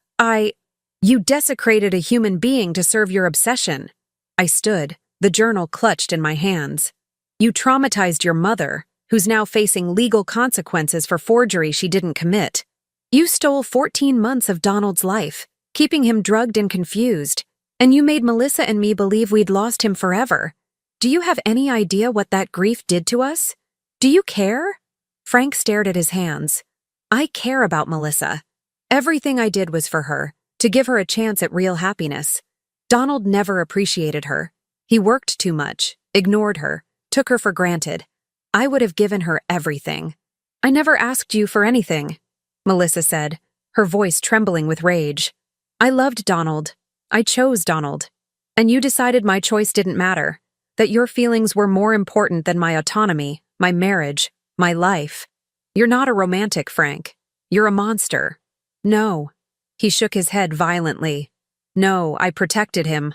You desecrated a human being to serve your obsession. I stood, the journal clutched in my hands. You traumatized your mother, who's now facing legal consequences for forgery she didn't commit. You stole 14 months of Donald's life, keeping him drugged and confused, and you made Melissa and me believe we'd lost him forever. Do you have any idea what that grief did to us? Do you care? Frank stared at his hands. I care about Melissa. Everything I did was for her, to give her a chance at real happiness. Donald never appreciated her. He worked too much, ignored her, took her for granted. I would have given her everything. I never asked you for anything, Melissa said, her voice trembling with rage. I loved Donald. I chose Donald. And you decided my choice didn't matter, that your feelings were more important than my autonomy, my marriage, my life. You're not a romantic, Frank. You're a monster. No. He shook his head violently. No, I protected him.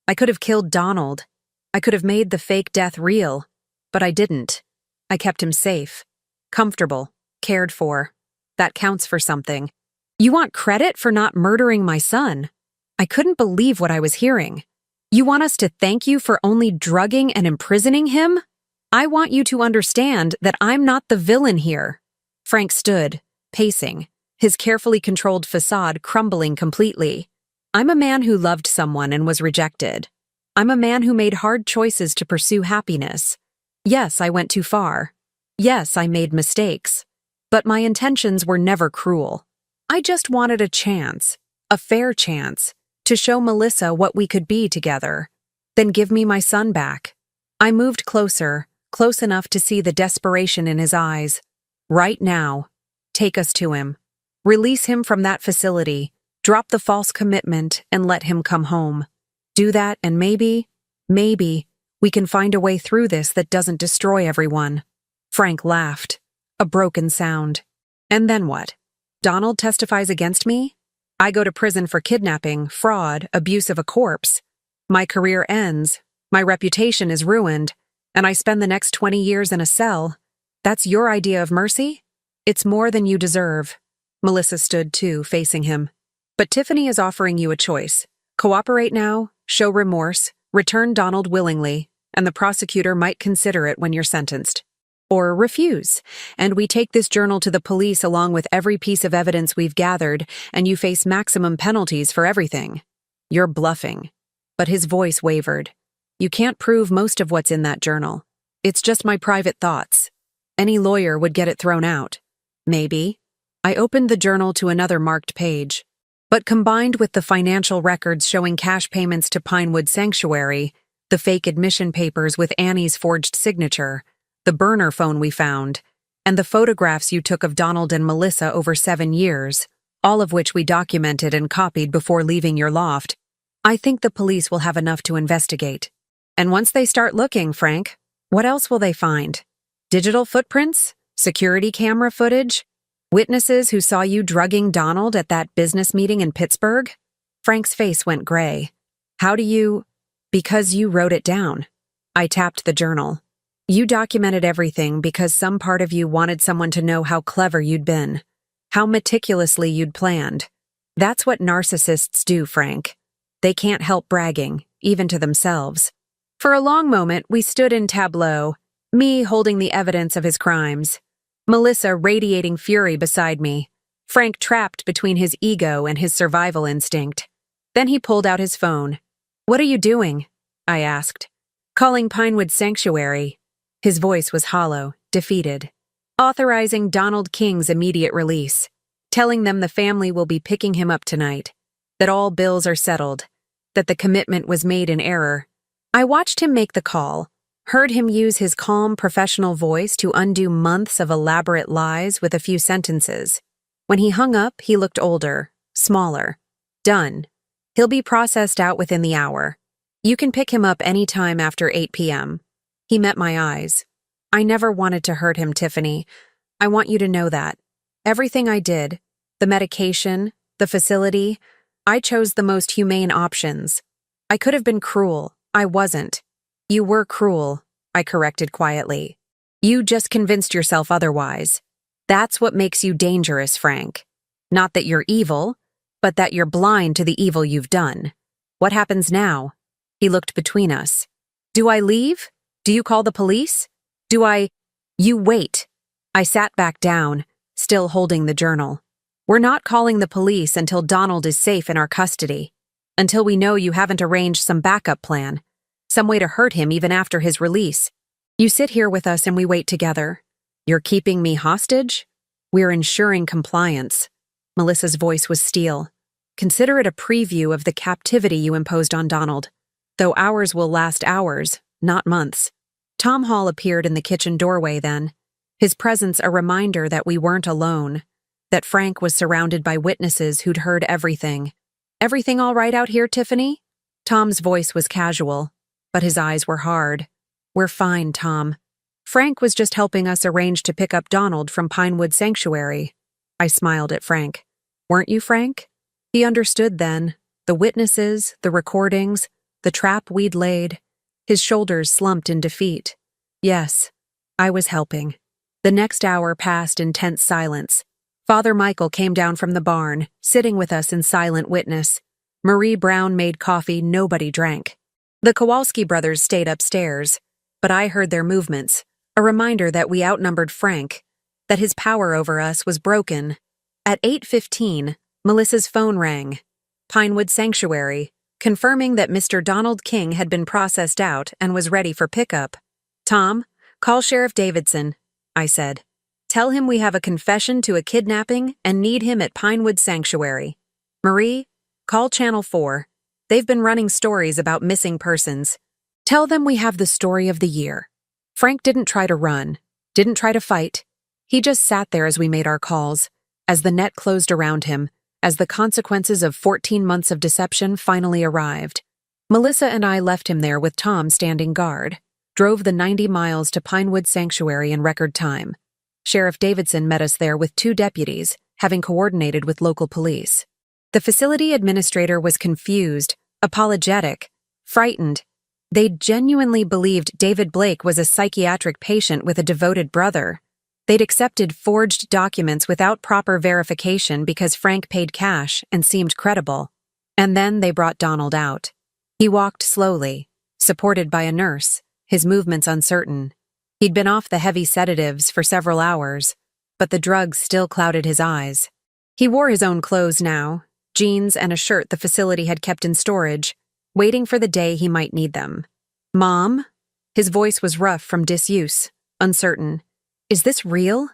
I could have killed Donald. I could have made the fake death real. But I didn't. I kept him safe, comfortable, cared for. That counts for something. You want credit for not murdering my son? I couldn't believe what I was hearing. You want us to thank you for only drugging and imprisoning him? I want you to understand that I'm not the villain here. Frank stood, pacing, his carefully controlled facade crumbling completely. I'm a man who loved someone and was rejected. I'm a man who made hard choices to pursue happiness. Yes, I went too far. Yes, I made mistakes. But my intentions were never cruel. I just wanted a chance, a fair chance, to show Melissa what we could be together. Then give me my son back. I moved closer, close enough to see the desperation in his eyes. Right now. Take us to him. Release him from that facility. Drop the false commitment and let him come home. Do that and maybe, we can find a way through this that doesn't destroy everyone. Frank laughed. A broken sound. And then what? Donald testifies against me? I go to prison for kidnapping, fraud, abuse of a corpse. My career ends, my reputation is ruined, and I spend the next 20 years in a cell. That's your idea of mercy? It's more than you deserve. Melissa stood too, facing him. But Tiffany is offering you a choice. Cooperate now, show remorse, return Donald willingly, and the prosecutor might consider it when you're sentenced. Or refuse, and we take this journal to the police along with every piece of evidence we've gathered, and you face maximum penalties for everything. You're bluffing. But his voice wavered. You can't prove most of what's in that journal. It's just my private thoughts. Any lawyer would get it thrown out. Maybe. I opened the journal to another marked page. But combined with the financial records showing cash payments to Pinewood Sanctuary, the fake admission papers with Annie's forged signature, the burner phone we found, and the photographs you took of Donald and Melissa over 7 years, all of which we documented and copied before leaving your loft, I think the police will have enough to investigate. And once they start looking, Frank, what else will they find? Digital footprints? Security camera footage? Witnesses who saw you drugging Donald at that business meeting in Pittsburgh? Frank's face went gray. How do you... Because you wrote it down. I tapped the journal. You documented everything because some part of you wanted someone to know how clever you'd been, how meticulously you'd planned. That's what narcissists do, Frank. They can't help bragging, even to themselves. For a long moment, we stood in tableau, me holding the evidence of his crimes, Melissa radiating fury beside me, Frank trapped between his ego and his survival instinct. Then he pulled out his phone. What are you doing? I asked. Calling Pinewood Sanctuary. His voice was hollow, defeated. Authorizing Donald King's immediate release. Telling them the family will be picking him up tonight. That all bills are settled. That the commitment was made in error. I watched him make the call. Heard him use his calm, professional voice to undo months of elaborate lies with a few sentences. When he hung up, he looked older, smaller. Done. He'll be processed out within the hour. You can pick him up any time after 8 p.m. He met my eyes. I never wanted to hurt him, Tiffany. I want you to know that. Everything I did, the medication, the facility, I chose the most humane options. I could have been cruel. I wasn't. You were cruel, I corrected quietly. You just convinced yourself otherwise. That's what makes you dangerous, Frank. Not that you're evil, but that you're blind to the evil you've done. What happens now? He looked between us. Do I leave? Do you call the police? You wait. I sat back down, still holding the journal. We're not calling the police until Donald is safe in our custody. Until we know you haven't arranged some backup plan. Some way to hurt him even after his release. You sit here with us and we wait together. You're keeping me hostage? We're ensuring compliance. Melissa's voice was steel. Consider it a preview of the captivity you imposed on Donald. Though ours will last hours, not months. Tom Hall appeared in the kitchen doorway then, his presence a reminder that we weren't alone, that Frank was surrounded by witnesses who'd heard everything. "Everything all right out here, Tiffany?" Tom's voice was casual, but his eyes were hard. "We're fine, Tom. Frank was just helping us arrange to pick up Donald from Pinewood Sanctuary." I smiled at Frank. "Weren't you, Frank?" He understood then. The witnesses, the recordings, the trap we'd laid. His shoulders slumped in defeat. Yes, I was helping. The next hour passed in tense silence. Father Michael came down from the barn, sitting with us in silent witness. Marie Brown made coffee nobody drank. The Kowalski brothers stayed upstairs, but I heard their movements, a reminder that we outnumbered Frank, that his power over us was broken. At 8:15, Melissa's phone rang. Pinewood Sanctuary, confirming that Mr. Donald King had been processed out and was ready for pickup. "Tom, call Sheriff Davidson," I said. "Tell him we have a confession to a kidnapping and need him at Pinewood Sanctuary. Marie, call Channel 4. They've been running stories about missing persons. Tell them we have the story of the year." Frank didn't try to run, didn't try to fight. He just sat there as we made our calls, as the net closed around him, as the consequences of 14 months of deception finally arrived. Melissa and I left him there with Tom standing guard, drove the 90 miles to Pinewood Sanctuary in record time. Sheriff Davidson met us there with 2 deputies, having coordinated with local police. The facility administrator was confused, apologetic, frightened. They genuinely believed David Blake was a psychiatric patient with a devoted brother. They'd accepted forged documents without proper verification because Frank paid cash and seemed credible. And then they brought Donald out. He walked slowly, supported by a nurse, his movements uncertain. He'd been off the heavy sedatives for several hours, but the drugs still clouded his eyes. He wore his own clothes now, jeans and a shirt the facility had kept in storage, waiting for the day he might need them. "Mom?" His voice was rough from disuse, uncertain. "Is this real?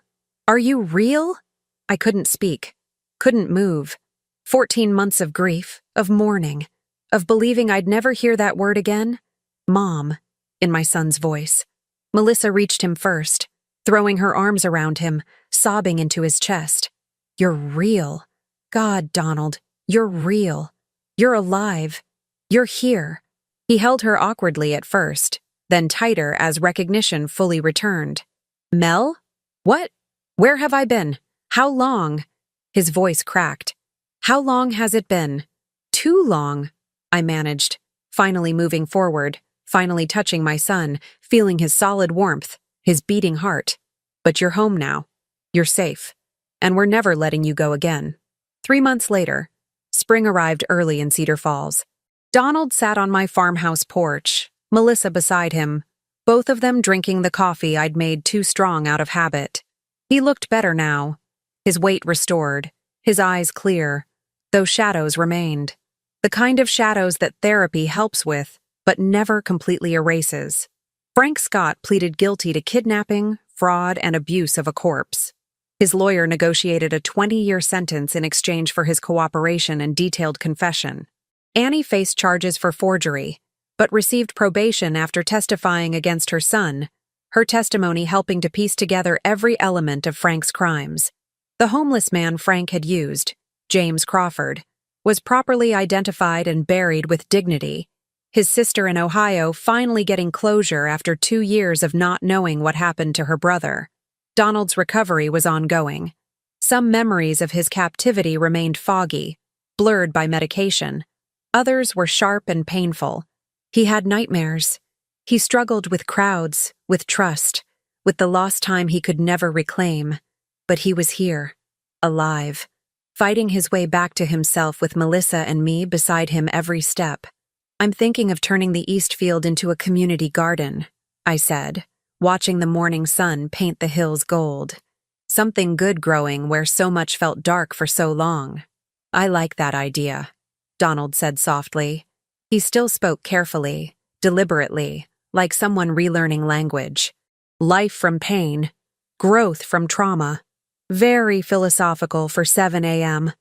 Are you real?" I couldn't speak, couldn't move. 14 months of grief, of mourning, of believing I'd never hear that word again. "Mom," in my son's voice. Melissa reached him first, throwing her arms around him, sobbing into his chest. "You're real. God, Donald, you're real. You're alive. You're here." He held her awkwardly at first, then tighter as recognition fully returned. "Mel? What? Where have I been? How long?" His voice cracked. "How long has it been?" "Too long," I managed, finally moving forward, finally touching my son, feeling his solid warmth, his beating heart. "But you're home now. You're safe. And we're never letting you go again." 3 months later, spring arrived early in Cedar Falls. Donald sat on my farmhouse porch, Melissa beside him, both of them drinking the coffee I'd made too strong out of habit. He looked better now, his weight restored, his eyes clear, though shadows remained. The kind of shadows that therapy helps with, but never completely erases. Frank Scott pleaded guilty to kidnapping, fraud, and abuse of a corpse. His lawyer negotiated a 20-year sentence in exchange for his cooperation and detailed confession. Annie faced charges for forgery, but received probation after testifying against her son, her testimony helping to piece together every element of Frank's crimes. The homeless man Frank had used, James Crawford, was properly identified and buried with dignity, his sister in Ohio finally getting closure after 2 years of not knowing what happened to her brother. Donald's recovery was ongoing. Some memories of his captivity remained foggy, blurred by medication. Others were sharp and painful. He had nightmares. He struggled with crowds, with trust, with the lost time he could never reclaim. But he was here, alive, fighting his way back to himself with Melissa and me beside him every step. "I'm thinking of turning the Eastfield into a community garden," I said, watching the morning sun paint the hills gold. "Something good growing where so much felt dark for so long." "I like that idea," Donald said softly. He still spoke carefully, deliberately, like someone relearning language. "Life from pain, growth from trauma." "Very philosophical for 7 a.m.,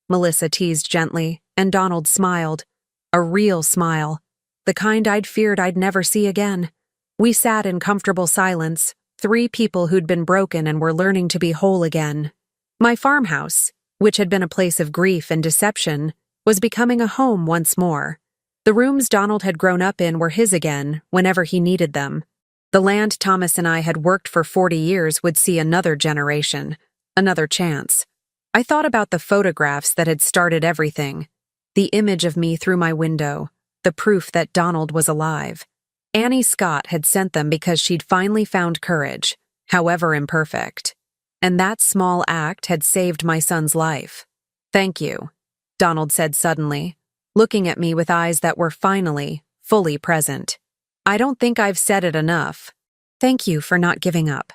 Melissa teased gently, and Donald smiled. A real smile, the kind I'd feared I'd never see again. We sat in comfortable silence, three people who'd been broken and were learning to be whole again. My farmhouse, which had been a place of grief and deception, was becoming a home once more. The rooms Donald had grown up in were his again, whenever he needed them. The land Thomas and I had worked for 40 years would see another generation, another chance. I thought about the photographs that had started everything. The image of me through my window, the proof that Donald was alive. Annie Scott had sent them because she'd finally found courage, however imperfect. And that small act had saved my son's life. "Thank you," Donald said suddenly, looking at me with eyes that were finally, fully present. "I don't think I've said it enough. Thank you for not giving up.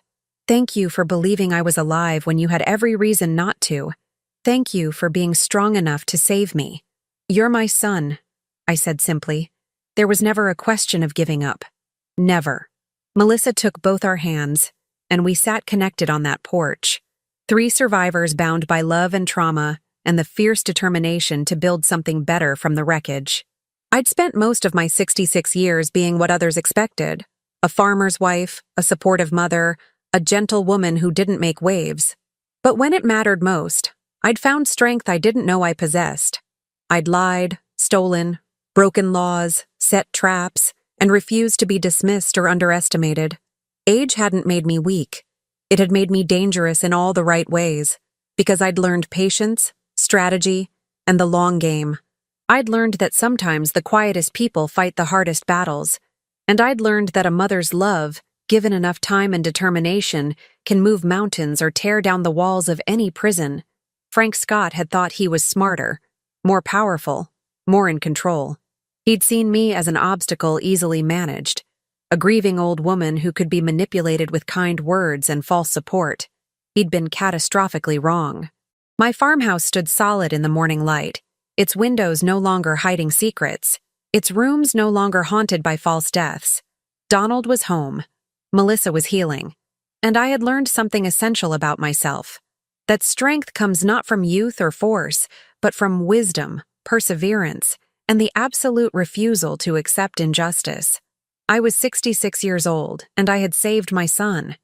Thank you for believing I was alive when you had every reason not to. Thank you for being strong enough to save me. You're my son," I said simply. There was never a question of giving up. Never. Melissa took both our hands, and we sat connected on that porch. Three survivors bound by love and trauma, and the fierce determination to build something better from the wreckage. I'd spent most of my 66 years being what others expected. A farmer's wife, a supportive mother, a gentle woman who didn't make waves. But when it mattered most, I'd found strength I didn't know I possessed. I'd lied, stolen, broken laws, set traps, and refused to be dismissed or underestimated. Age hadn't made me weak. It had made me dangerous in all the right ways, because I'd learned patience, strategy, and the long game. I'd learned that sometimes the quietest people fight the hardest battles, and I'd learned that a mother's love, given enough time and determination, can move mountains or tear down the walls of any prison. Frank Scott had thought he was smarter, more powerful, more in control. He'd seen me as an obstacle easily managed, a grieving old woman who could be manipulated with kind words and false support. He'd been catastrophically wrong. My farmhouse stood solid in the morning light, its windows no longer hiding secrets, its rooms no longer haunted by false deaths. Donald was home. Melissa was healing. And I had learned something essential about myself. That strength comes not from youth or force, but from wisdom, perseverance, and the absolute refusal to accept injustice. I was 66 years old, and I had saved my son.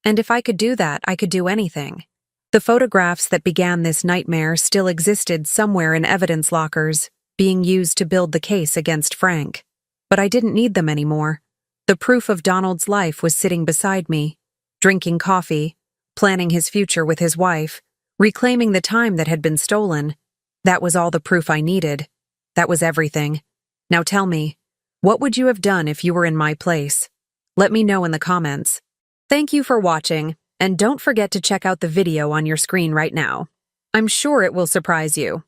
And if I could do that, I could do anything. The photographs that began this nightmare still existed somewhere in evidence lockers, being used to build the case against Frank. But I didn't need them anymore. The proof of Donald's life was sitting beside me, drinking coffee, planning his future with his wife, reclaiming the time that had been stolen. That was all the proof I needed. That was everything. Now tell me, what would you have done if you were in my place? Let me know in the comments. Thank you for watching, and don't forget to check out the video on your screen right now. I'm sure it will surprise you.